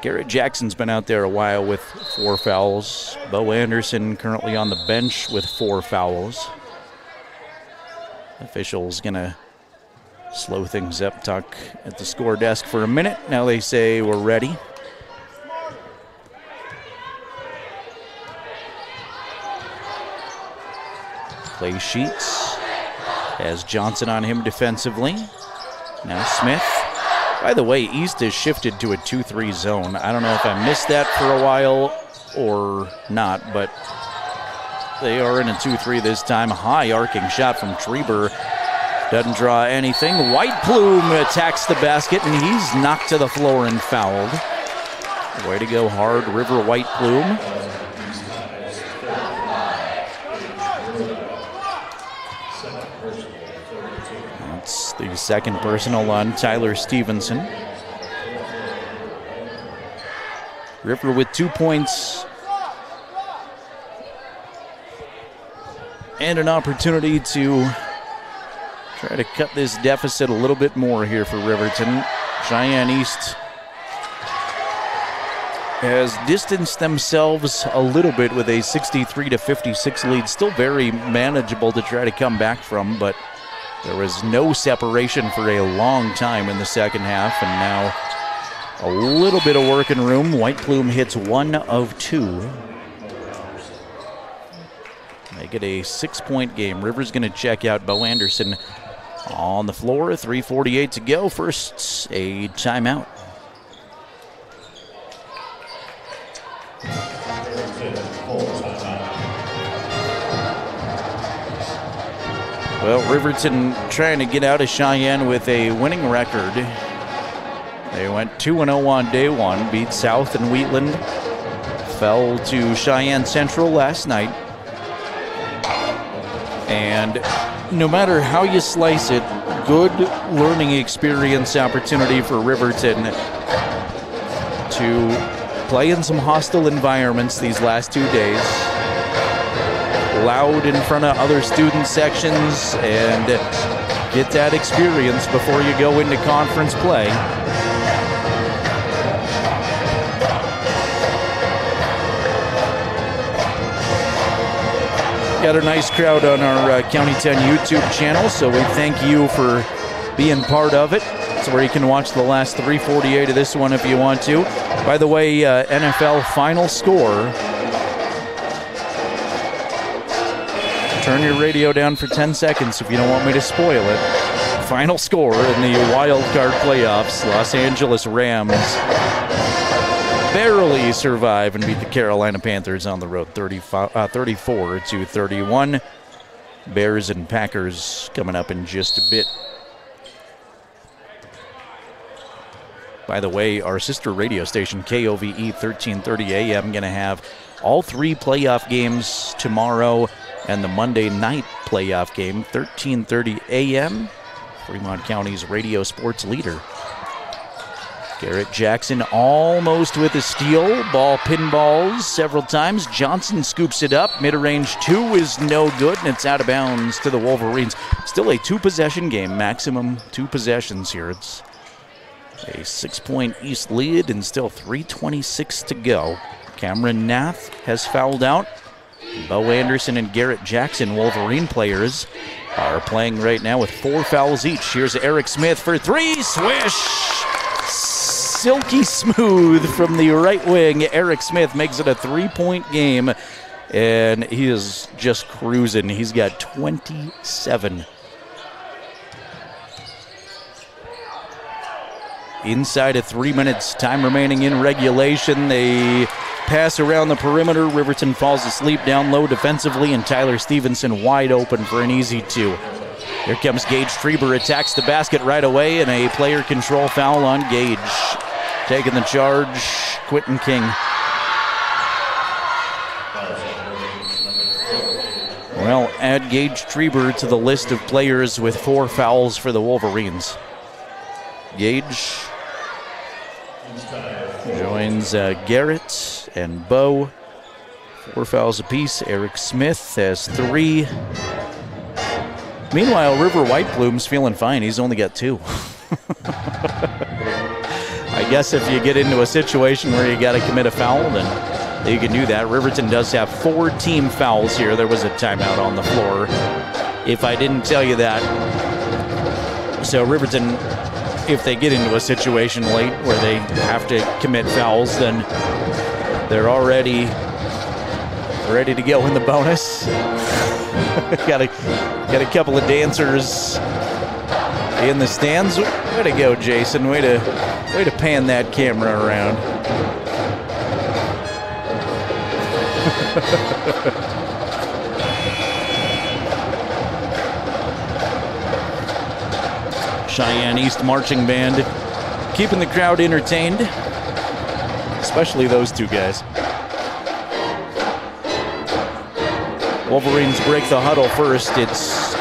Garrett Jackson's been out there a while with 4 fouls. Bo Anderson currently on the bench with 4 fouls. Officials going to slow things up, talk at the score desk for a minute. Now they say we're ready. Clay Sheets has Johnson on him defensively. Now Smith By the way, East has shifted to a 2-3 zone. I don't know if I missed that for a while or not, but they are in a 2-3 this time. High arcing shot from Treber. Doesn't draw anything. White Plume attacks the basket, and he's knocked to the floor and fouled. Way to go hard, River White Plume. That's the second personal on Tyler Stevenson. River with 2 points. And an opportunity to try to cut this deficit a little bit more here for Riverton. Cheyenne East has distanced themselves a little bit with a 63-56 lead. Still very manageable to try to come back from, but there was no separation for a long time in the second half, and now a little bit of working room. White Plume hits 1 of 2. Make it a 6-point game. River's going to check out. Bo Anderson on the floor. 3:48 to go. First, a timeout. Well, Riverton trying to get out of Cheyenne with a winning record. They went 2-0 on day one, beat South and Wheatland, fell to Cheyenne Central last night. And no matter how you slice it, good learning experience opportunity for Riverton to play in some hostile environments these last 2 days. Loud in front of other student sections and get that experience before you go into conference play. Got a nice crowd on our County 10 YouTube channel, so we thank you for being part of it. It's where you can watch the last 3:48 of this one if you want to. By the way, NFL final score. Turn your radio down for 10 seconds if you don't want me to spoil it. Final score in the wild card playoffs. Los Angeles Rams barely survive and beat the Carolina Panthers on the road 34-31. Bears and Packers coming up in just a bit. By the way, our sister radio station, KOVE 1330 AM, going to have all 3 playoff games tomorrow and the Monday night playoff game, 1330 AM, Fremont County's radio sports leader. Garrett Jackson almost with a steal. Ball pinballs several times. Johnson scoops it up. Mid-range 2 is no good, and it's out of bounds to the Wolverines. Still a 2-possession game, maximum 2 possessions here. It's a 6-point East lead and still 3:26 to go. Cameron Nath has fouled out. Bo Anderson and Garrett Jackson, Wolverine players, are playing right now with 4 fouls each. Here's Eric Smith for 3. Swish! Silky smooth from the right wing. Eric Smith makes it a 3-point game, and he is just cruising. He's got 27. Inside of 3 minutes, time remaining in regulation. They pass around the perimeter. Riverton falls asleep down low defensively, and Tyler Stevenson wide open for an easy 2. Here comes Gage Treber, attacks the basket right away, and a player control foul on Gage. Taking the charge, Quentin King. Well, add Gage Treber to the list of players with 4 fouls for the Wolverines. Gage joins Garrett and Bo. 4 fouls apiece. Eric Smith has 3. Meanwhile, River White Plume's feeling fine. He's only got 2. I guess if you get into a situation where you got to commit a foul, then you can do that. Riverton does have 4 team fouls here. There was a timeout on the floor, if I didn't tell you that. So Riverton, if they get into a situation late where they have to commit fouls, then they're already ready to go in the bonus. got a couple of dancers in the stands. Way to go, Jason. Way to pan that camera around. Cheyenne East Marching Band keeping the crowd entertained, especially those two guys. Wolverines break the huddle first. It's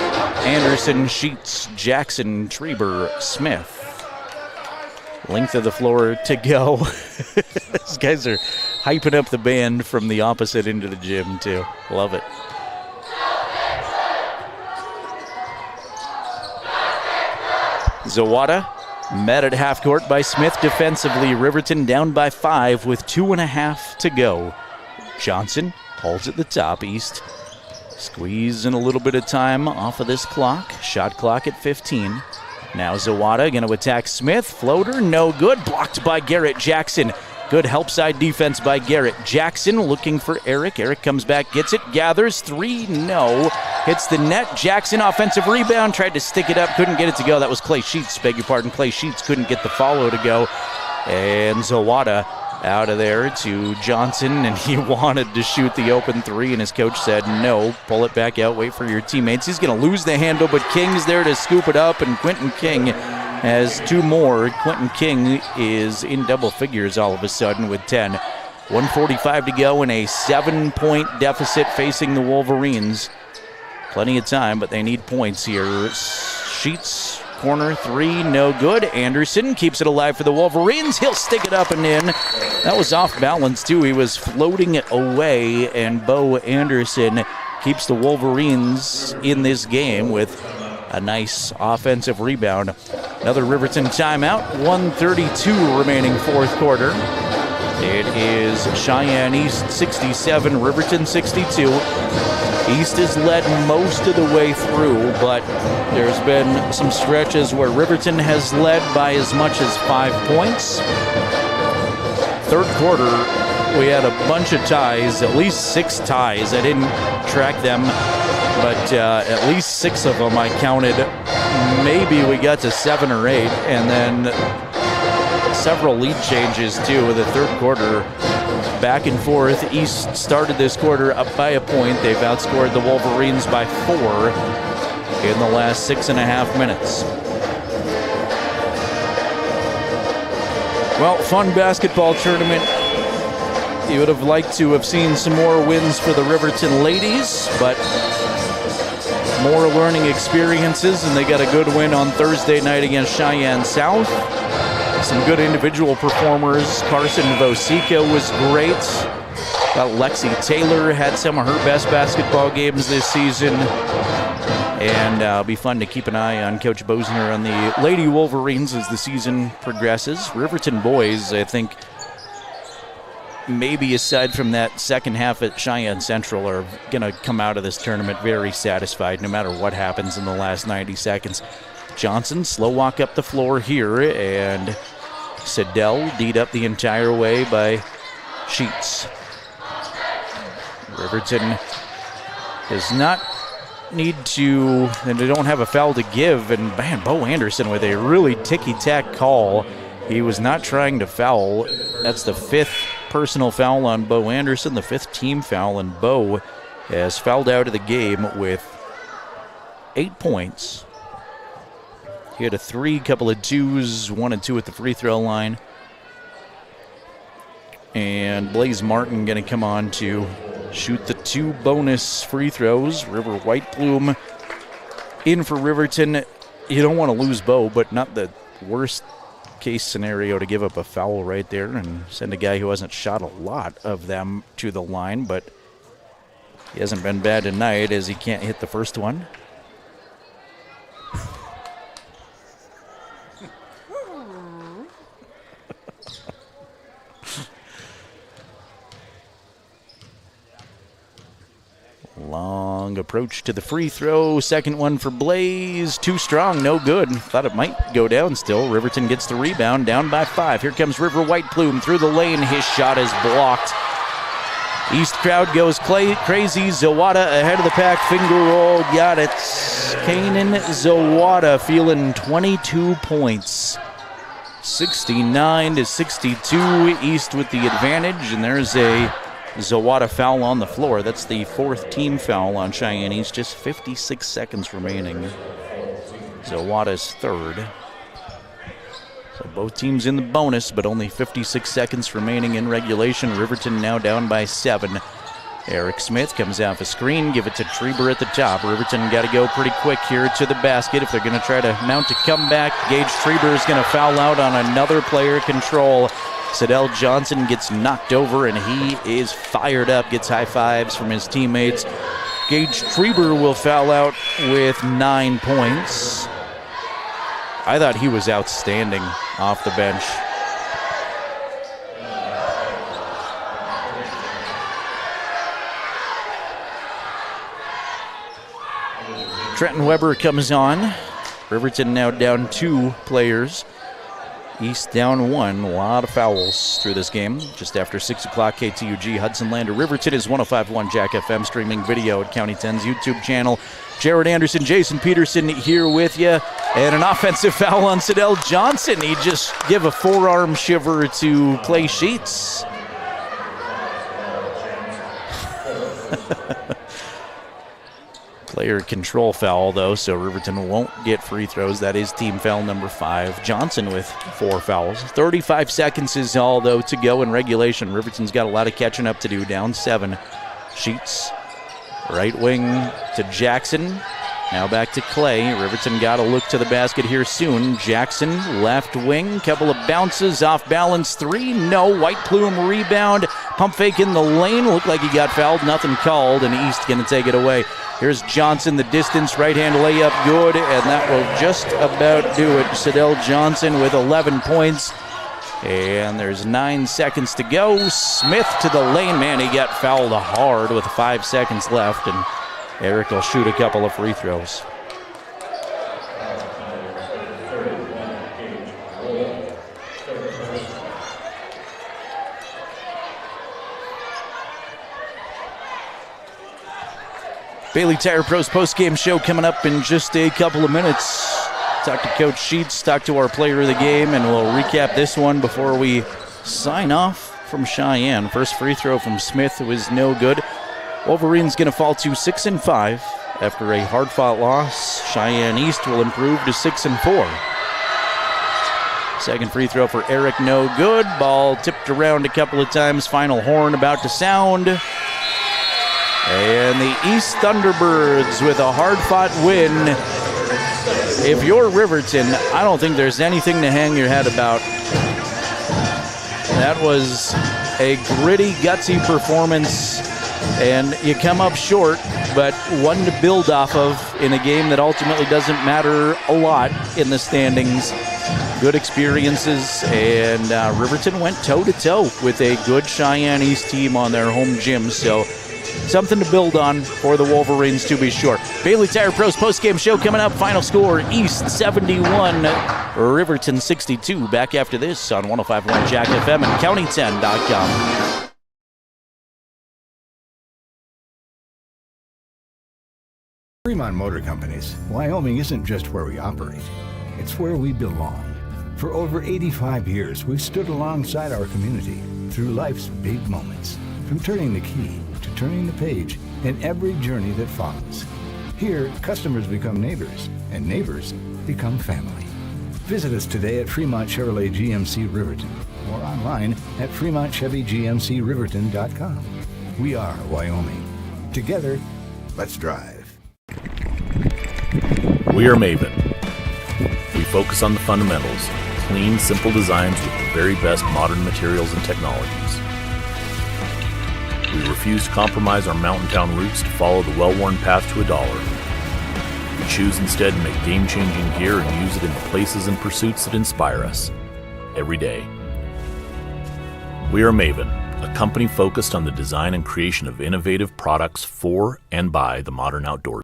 Anderson, Sheets, Jackson, Treber, Smith. Length of the floor to go. These guys are hyping up the band from the opposite end of the gym, too. Love it. Zawada met at half court by Smith defensively. Riverton down by 5 with 2.5 to go. Johnson holds at the top. East squeezing a little bit of time off of this clock. Shot clock at 15. Now Zawada going to attack Smith. Floater, no good. Blocked by Garrett Jackson. Good help side defense by Garrett. Jackson looking for Eric. Eric comes back, gets it, gathers. 3, no. Hits the net. Jackson offensive rebound. Tried to stick it up, couldn't get it to go. That was Clay Sheets, beg your pardon. Clay Sheets couldn't get the follow to go. And Zawada out of there to Johnson, and he wanted to shoot the open 3, and his coach said no, pull it back out, wait for your teammates. He's going to lose the handle, but King's there to scoop it up, and Quentin King has 2 more. Quentin King is in double figures all of a sudden with 10. 1:45 to go in a 7-point deficit facing the Wolverines. Plenty of time, but they need points here. Sheets, corner 3, no good. Anderson keeps it alive for the Wolverines. He'll stick it up and in. That was off balance, too. He was floating it away, and Bo Anderson keeps the Wolverines in this game with a nice offensive rebound. Another Riverton timeout. 1:32 remaining fourth quarter. It is Cheyenne East 67, Riverton 62. East has led most of the way through, but there's been some stretches where Riverton has led by as much as 5 points. Third quarter, we had a bunch of ties, at least 6 ties. I didn't track them, but at least 6 of them I counted. Maybe we got to 7 or 8, and then several lead changes too. The third quarter, back and forth. East started this quarter up by a point. They've outscored the Wolverines by 4 in the last 6.5 minutes. Well, fun basketball tournament. You would have liked to have seen some more wins for the Riverton ladies, but more learning experiences, and they got a good win on Thursday night against Cheyenne South. Some good individual performers. Carson Vosica was great. Lexi Taylor had some of her best basketball games this season. And it'll be fun to keep an eye on Coach Bosner on the Lady Wolverines as the season progresses. Riverton boys, I think, maybe aside from that second half at Cheyenne Central, are going to come out of this tournament very satisfied no matter what happens in the last 90 seconds. Johnson, slow walk up the floor here, and Siddell D'd up the entire way by Sheets. Riverton does not need to, and they don't have a foul to give, and man, Bo Anderson with a really ticky-tack call. He was not trying to foul. That's the 5th personal foul on Bo Anderson, the 5th team foul, and Bo has fouled out of the game with 8 points. He had a 3, couple of 2s, 1 and 2 at the free throw line. And Blaze Martin going to come on to shoot the 2 bonus free throws. River White Plume in for Riverton. You don't want to lose Bo, but not the worst case scenario to give up a foul right there and send a guy who hasn't shot a lot of them to the line, but he hasn't been bad tonight as he can't hit the first one. Long approach to the free throw. Second one for Blaze. Too strong, no good. Thought it might go down still. Riverton gets the rebound, down by 5. Here comes River White Plume through the lane. His shot is blocked. East crowd goes crazy. Zawada ahead of the pack. Finger roll. Got it. Kanan Zawada feeling 22 points. 69-62. East with the advantage. And there's a Zawada foul on the floor. That's the fourth team foul on Cheyenne East. Just 56 seconds remaining. Zawada's third. So both teams in the bonus, but only 56 seconds remaining in regulation. Riverton now down by 7. Eric Smith comes off a screen, give it to Treber at the top. Riverton got to go pretty quick here to the basket if they're going to try to mount a comeback. Gage Treber is going to foul out on another player control. Sidell Johnson gets knocked over, and he is fired up, gets high fives from his teammates. Gage Treber will foul out with 9 points. I thought he was outstanding off the bench. Trenton Weber comes on. Riverton now down 2 players. East down 1. A lot of fouls through this game. Just after 6 o'clock, KTUG, Hudson Lander. Riverton is 105.1 Jack FM, streaming video at County 10's YouTube channel. Jerrad Anderson, Jason Peterson here with you. And an offensive foul on Sidell Johnson. He just give a forearm shiver to Clay Sheets. Player control foul, though, so Riverton won't get free throws. That is team foul number 5. Johnson with 4 fouls. 35 seconds is all, though, to go in regulation. Riverton's got a lot of catching up to do, down 7. Sheets, right wing to Jackson. Now back to Clay. Riverton got to look to the basket here soon. Jackson, left wing. Couple of bounces, off balance 3. No. White Plume rebound. Pump fake in the lane. Looked like he got fouled. Nothing called, and East going to take it away. Here's Johnson, the distance, right-hand layup, good, and that will just about do it. Sidell Johnson with 11 points, and there's 9 seconds to go. Smith to the lane. Man, he got fouled hard with 5 seconds left, and Eric will shoot a couple of free throws. Bailey Tire Pros post-game show coming up in just a couple of minutes. Talk to Coach Sheets, talk to our player of the game, and we'll recap this one before we sign off from Cheyenne. First free throw from Smith was no good. Wolverines going to fall to 6-5 after a hard-fought loss. Cheyenne East will improve to 6-4. Second free throw for Eric, no good. Ball tipped around a couple of times. Final horn about to sound. And the East Thunderbirds with a hard-fought win. If you're Riverton, I don't think there's anything to hang your head about. That was a gritty, gutsy performance, and you come up short, but one to build off of in a game that ultimately doesn't matter a lot in the standings. Good experiences, and Riverton went toe-to-toe with a good Cheyenne East team on their home gym, so something to build on for the Wolverines, to be sure. Bailey Tire Pros post-game show coming up. Final score, East 71, Riverton 62. Back after this on 105.1 Jack FM and County10.com. Fremont Motor Companies, Wyoming isn't just where we operate. It's where we belong. For over 85 years, we've stood alongside our community through life's big moments. From turning the key to turning the page in every journey that follows. Here, customers become neighbors, and neighbors become family. Visit us today at Fremont Chevrolet GMC Riverton or online at FremontChevyGMCRiverton.com. We are Wyoming. Together, let's drive. We are Maven. We focus on the fundamentals, clean, simple designs with the very best modern materials and technologies. We refuse to compromise our mountain town roots to follow the well-worn path to $1. We choose instead to make game-changing gear and use it in the places and pursuits that inspire us every day. We are Maven, a company focused on the design and creation of innovative products for and by the modern outdoors.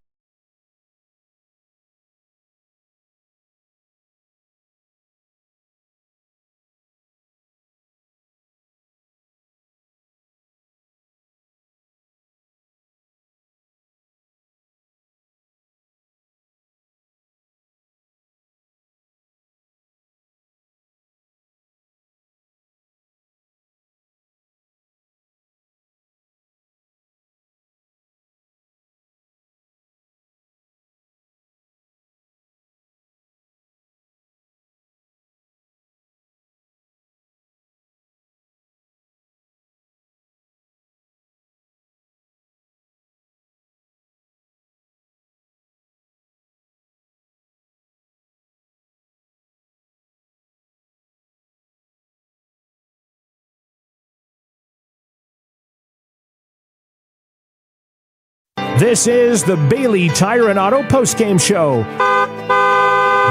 This is the Bailey Tire and Auto postgame show.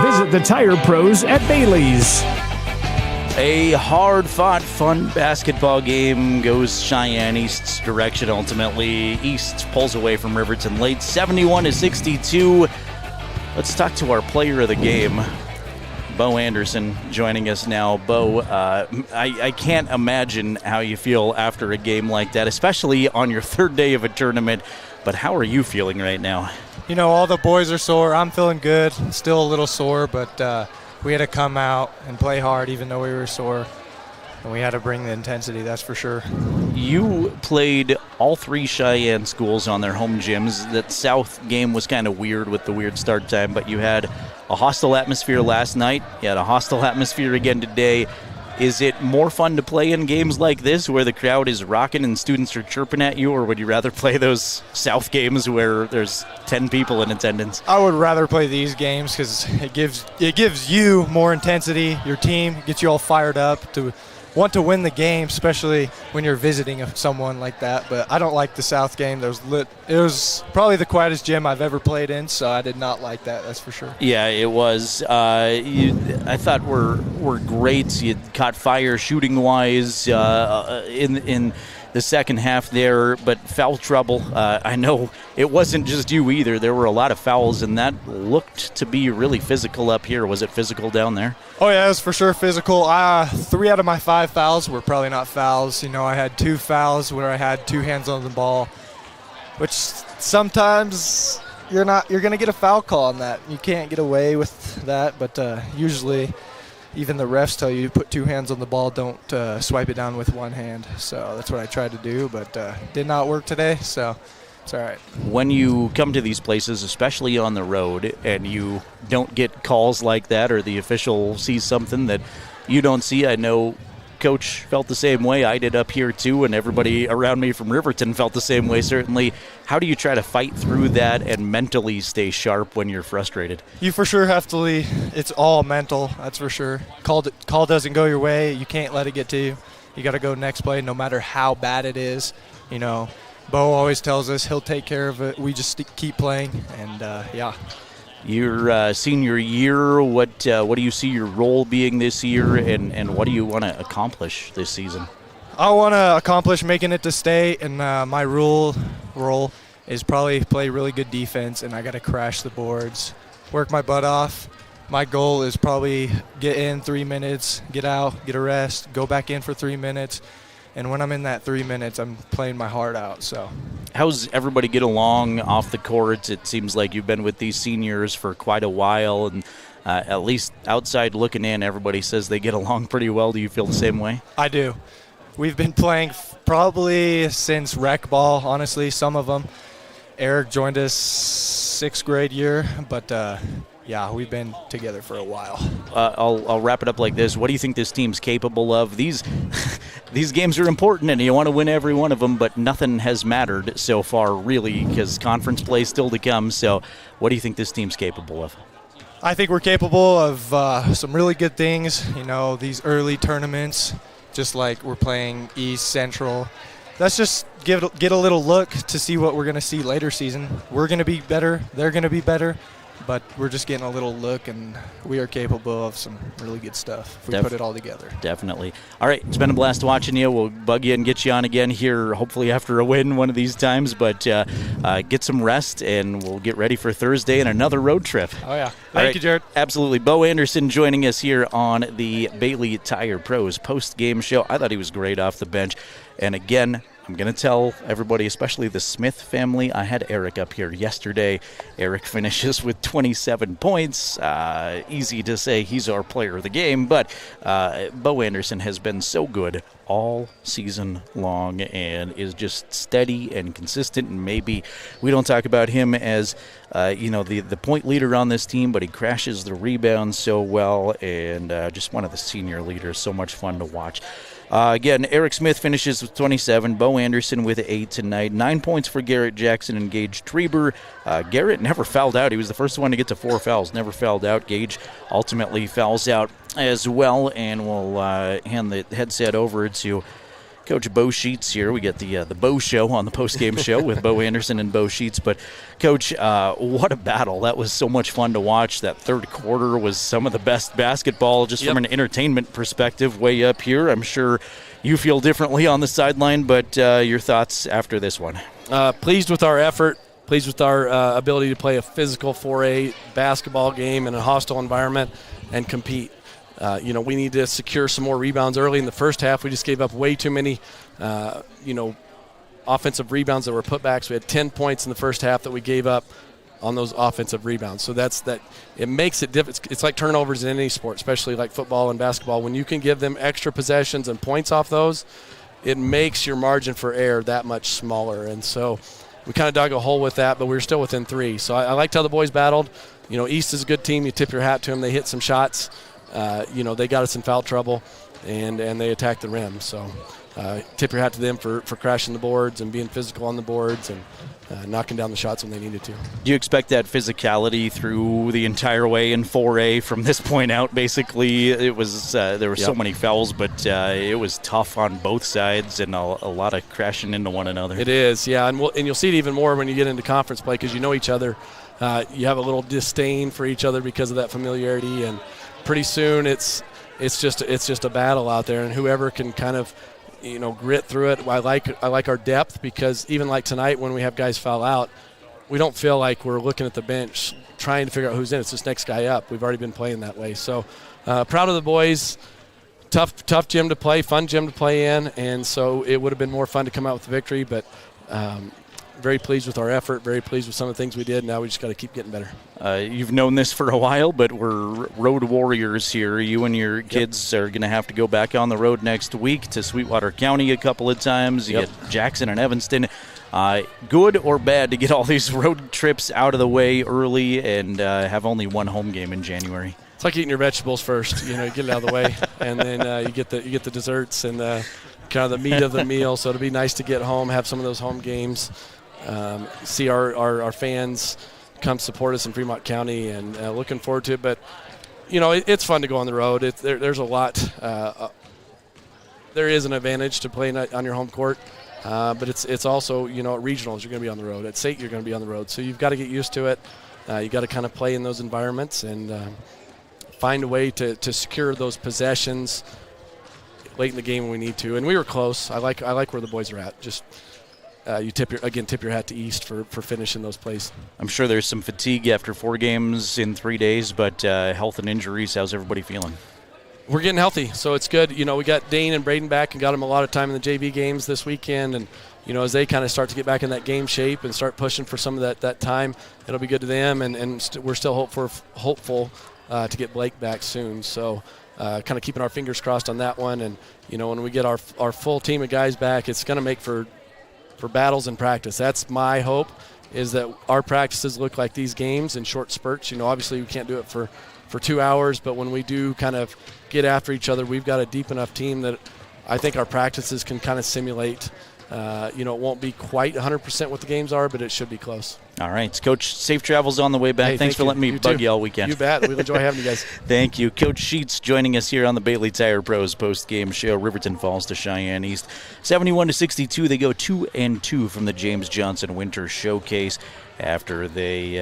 Visit the tire pros at Bailey's. A hard-fought, fun basketball game goes Cheyenne East's direction ultimately. East pulls away from Riverton late, 71-62. Let's talk to our player of the game, Bo Anderson, joining us now. Bo, I can't imagine how you feel after a game like that, especially on your third day of a tournament. But how are you feeling right now? You know, all the boys are sore. I'm feeling good. Still a little sore, but we had to come out and play hard even though we were sore. And we had to bring the intensity, that's for sure. You played all three Cheyenne schools on their home gyms. That South game was kind of weird with the weird start time, but you had a hostile atmosphere last night. You had a hostile atmosphere again today. Is it more fun to play in games like this where the crowd is rocking and students are chirping at you, or would you rather play those South games where there's 10 people in attendance? I would rather play these games because it gives you more intensity. Your team gets you all fired up to want to win the game, especially when you're visiting someone like that. But I don't like the South game. It was probably the quietest gym I've ever played in, so I did not like that, that's for sure. Yeah, it was. I thought were great. You caught fire shooting-wise in the second half there, but foul trouble. I know it wasn't just you either. There were a lot of fouls, and that looked to be really physical up here. Was it physical down there? Oh, yeah, it was for sure physical. 3 out of my 5 fouls were probably not fouls. You know, I had 2 fouls where I had 2 hands on the ball, which sometimes you're going to get a foul call on that. You can't get away with that, but usually even the refs tell you put 2 hands on the ball, don't swipe it down with 1 hand. So that's what I tried to do, but did not work today, so it's all right. When you come to these places, especially on the road, and you don't get calls like that, or the official sees something that you don't see, I know Coach felt the same way. I did up here too, and everybody around me from Riverton felt the same way, certainly. How do you try to fight through that and mentally stay sharp when you're frustrated? You for sure have to leave. It's all mental, that's for sure. Call doesn't go your way. You can't let it get to you. You got to go next play no matter how bad it is. You know, Bo always tells us he'll take care of it. We just keep playing, and yeah. Your senior year, what do you see your role being this year, and what do you want to accomplish this season? I want to accomplish making it to state, and my role is probably play really good defense, and I got to crash the boards, work my butt off. My goal is probably get in 3 minutes, get out, get a rest, go back in for 3 minutes. And when I'm in that 3 minutes, I'm playing my heart out. So, how's everybody get along off the court? It seems like you've been with these seniors for quite a while, and at least outside looking in, everybody says they get along pretty well. Do you feel the same way? I do. We've been playing probably since rec ball, honestly, some of them. Eric joined us 6th grade year, but yeah, we've been together for a while. I'll wrap it up like this. What do you think this team's capable of? These games are important, and you want to win every one of them, but nothing has mattered so far, really, because conference play is still to come. So what do you think this team's capable of? I think we're capable of some really good things. You know, these early tournaments, just like we're playing East Central. Let's just get a little look to see what we're going to see later season. We're going to be better. They're going to be better. But we're just getting a little look, and we are capable of some really good stuff if we put it all together. Definitely. All right, it's been a blast watching you. We'll bug you and get you on again here, hopefully after a win one of these times. But get some rest, and we'll get ready for Thursday and another road trip. Oh, yeah. Thank you, Jerrad. Absolutely. Bo Anderson joining us here on the Bailey Tire Pros post-game show. I thought he was great off the bench. And again, I'm going to tell everybody, especially the Smith family, I had Eric up here yesterday. Eric finishes with 27 points. Easy to say he's our player of the game, but Bo Anderson has been so good all season long and is just steady and consistent. And maybe we don't talk about him as the point leader on this team, but he crashes the rebounds so well, and just one of the senior leaders. So much fun to watch. Again, Eric Smith finishes with 27. Bo Anderson with 8 tonight. 9 points for Garrett Jackson and Gage Treber. Garrett never fouled out. He was the first one to get to 4 fouls. Never fouled out. Gage ultimately fouls out as well. And we'll hand the headset over to Coach Bo Sheets here. We get the Bo Show on the post-game show with Bo Anderson and Bo Sheets. But, Coach, what a battle. That was so much fun to watch. That third quarter was some of the best basketball just from an entertainment perspective way up here. I'm sure you feel differently on the sideline, but your thoughts after this one? Pleased with our effort. Pleased with our ability to play a physical 4A basketball game in a hostile environment and compete. We need to secure some more rebounds early in the first half. We just gave up way too many, offensive rebounds that were putbacks. We had 10 points in the first half that we gave up on those offensive rebounds. So it makes it difficult. It's like turnovers in any sport, especially like football and basketball. When you can give them extra possessions and points off those, it makes your margin for error that much smaller. And so we kind of dug a hole with that, but we were still within 3. So I liked how the boys battled. East is a good team. You tip your hat to them. They hit some shots. They got us in foul trouble, and they attacked the rim. So tip your hat to them for crashing the boards and being physical on the boards and knocking down the shots when they needed to. Do you expect that physicality through the entire way in 4A from this point out? Basically, it was there were so many fouls, but it was tough on both sides and a lot of crashing into one another. It is, yeah, and you'll see it even more when you get into conference play because you know each other. You have a little disdain for each other because of that familiarity, and pretty soon it's just a battle out there, and whoever can kind of grit through it. I like our depth because even like tonight when we have guys foul out, we don't feel like we're looking at the bench trying to figure out who's in. It's this next guy up. We've already been playing that way. So proud of the boys. Tough gym to play, fun gym to play in, and so it would have been more fun to come out with the victory, but very pleased with our effort, very pleased with some of the things we did. Now we just got to keep getting better. You've known this for a while, but we're road warriors here. You and your kids are going to have to go back on the road next week to Sweetwater County a couple of times. You get Jackson and Evanston. Good or bad to get all these road trips out of the way early and have only one home game in January? It's like eating your vegetables first. You get it out of the way, and then you get the desserts and kind of the meat of the meal. So it'll be nice to get home, have some of those home games. See our fans come support us in Fremont County, and looking forward to it. But, it's fun to go on the road. There's a lot. There is an advantage to playing on your home court, but it's also, at regionals, you're going to be on the road. At state, you're going to be on the road. So you've got to get used to it. You've got to kind of play in those environments and find a way to secure those possessions late in the game when we need to. And we were close. I like where the boys are at. Just you tip your hat to East for finishing those plays. I'm sure there's some fatigue after 4 games in 3 days, but health and injuries, how's everybody feeling? We're getting healthy, so it's good. We got Dane and Braden back and got them a lot of time in the JV games this weekend, and as they kind of start to get back in that game shape and start pushing for some of that time, it'll be good to them, and we're still hopeful to get Blake back soon. So kind of keeping our fingers crossed on that one, and when we get our full team of guys back, it's going to make for battles in practice. That's my hope, is that our practices look like these games in short spurts. Obviously we can't do it for 2 hours, but when we do kind of get after each other, we've got a deep enough team that I think our practices can kind of simulate. It won't be quite 100% what the games are, but it should be close. All right. Coach, safe travels on the way back. Hey, Thanks for letting me bug you all weekend. You bet. We'll enjoy having you guys. Thank you. Coach Sheets joining us here on the Bailey Tire Pros post-game show. Riverton falls to Cheyenne East. 71-62. They go 2-2 from the James Johnson Winter Showcase after they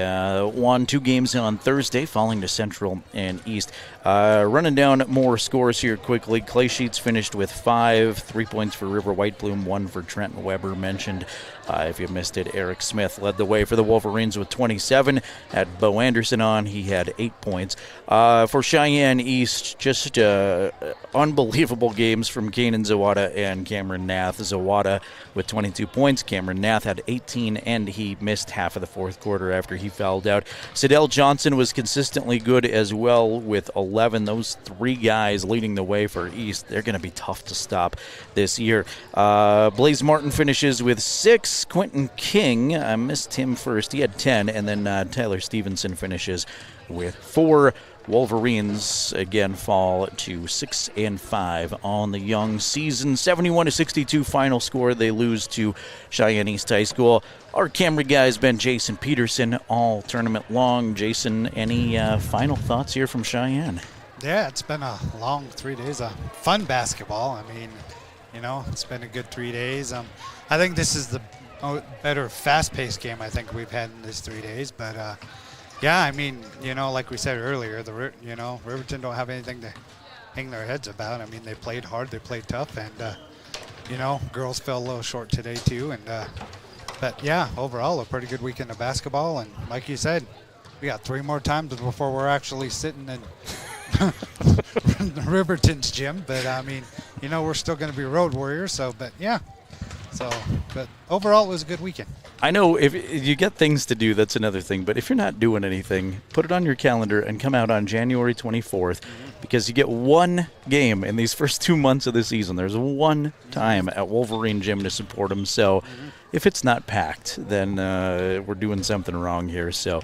won 2 games on Thursday, falling to Central and East. Running down more scores here quickly. Clay Sheets finished with 5, 3 points for River Whitebloom, 1 for Trenton Weber. Mentioned, if you missed it, Eric Smith led the way for the Wolverines with 27. Had Bo Anderson on. He had 8 points. For Cheyenne East, just unbelievable games from Kanan Zawada and Cameron Nath. Zawada with 22 points. Cameron Nath had 18, and he missed half of the fourth quarter after he fouled out. Sidell Johnson was consistently good as well with 11. Those 3 guys leading the way for East. They're going to be tough to stop this year. Blaze Martin finishes with 6. Quentin King, I missed him first. He had 10. And then Tyler Stevenson finishes with 4. Wolverines again fall to 6-5 on the young season. 71-62 final score. They lose to Cheyenne East High School. Our camera guy has been Jason Peterson all tournament long. Jason, any final thoughts here from Cheyenne? Yeah, it's been a long 3 days of fun basketball. I mean, it's been a good 3 days. I think this is the better fast-paced game I think we've had in these 3 days. But, yeah, I mean, like we said earlier, Riverton don't have anything to hang their heads about. I mean, they played hard, they played tough, and, girls fell a little short today too. And but, yeah, overall a pretty good weekend of basketball. And like you said, we got 3 more times before we're actually sitting in Riverton's gym. But, I mean, we're still going to be road warriors. So, but, yeah. But overall, it was a good weekend. I know if you get things to do, that's another thing. But if you're not doing anything, put it on your calendar and come out on January 24th because you get one game in these first 2 months of the season. There's one time at Wolverine Gym to support them. So if it's not packed, then we're doing something wrong here. So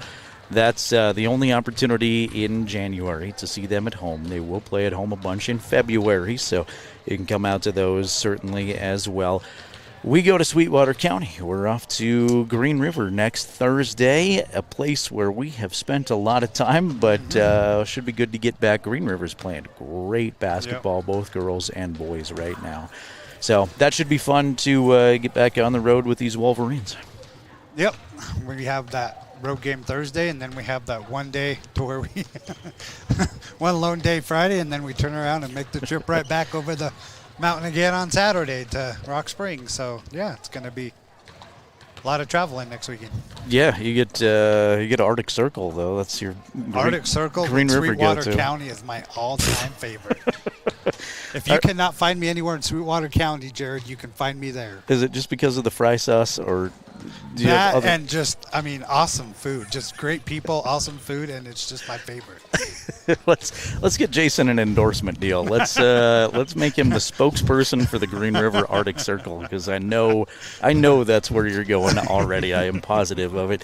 that's the only opportunity in January to see them at home. They will play at home a bunch in February, so you can come out to those certainly as well. We go to Sweetwater County. We're off to Green River next Thursday, a place where we have spent a lot of time, but should be good to get back. Green River's playing great basketball, both girls and boys right now. So that should be fun to get back on the road with these Wolverines. Yep. We have that road game Thursday, and then we have that one day to where we one lone day Friday, and then we turn around and make the trip right back over the mountain again on Saturday to Rock Springs. So yeah, it's going to be a lot of traveling next weekend. Yeah, you get Arctic Circle though. That's your Arctic Circle. Green River Sweetwater County is my all-time favorite. If you cannot find me anywhere in Sweetwater County, Jerrad, you can find me there. Is it just because of the fry sauce, or do you that have other? And just, awesome food. Just great people, awesome food, and it's just my favorite. Let's get Jason an endorsement deal. Let's make him the spokesperson for the Green River Arctic Circle, because I know that's where you're going already. I am positive of it.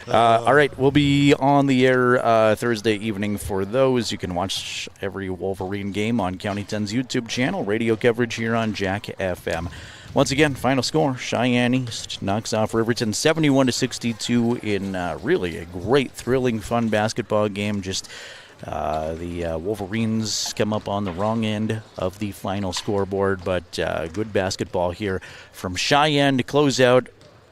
All right, we'll be on the air Thursday evening for those. You can watch every Wolverine game on County 10's YouTube channel, radio coverage here on Jack FM. Once again, final score, Cheyenne East knocks off Riverton 71-62 in really a great, thrilling, fun basketball game. Just the Wolverines come up on the wrong end of the final scoreboard, but good basketball here from Cheyenne to close out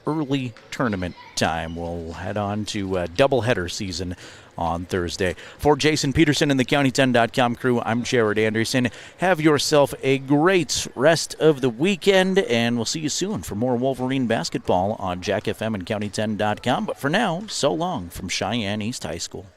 early tournament time. We'll head on to doubleheader season on Thursday. For Jason Peterson and the County10.com crew, I'm Jerrad Anderson. Have yourself a great rest of the weekend, and we'll see you soon for more Wolverine basketball on Jack FM and County10.com. But for now, so long from Cheyenne East High School.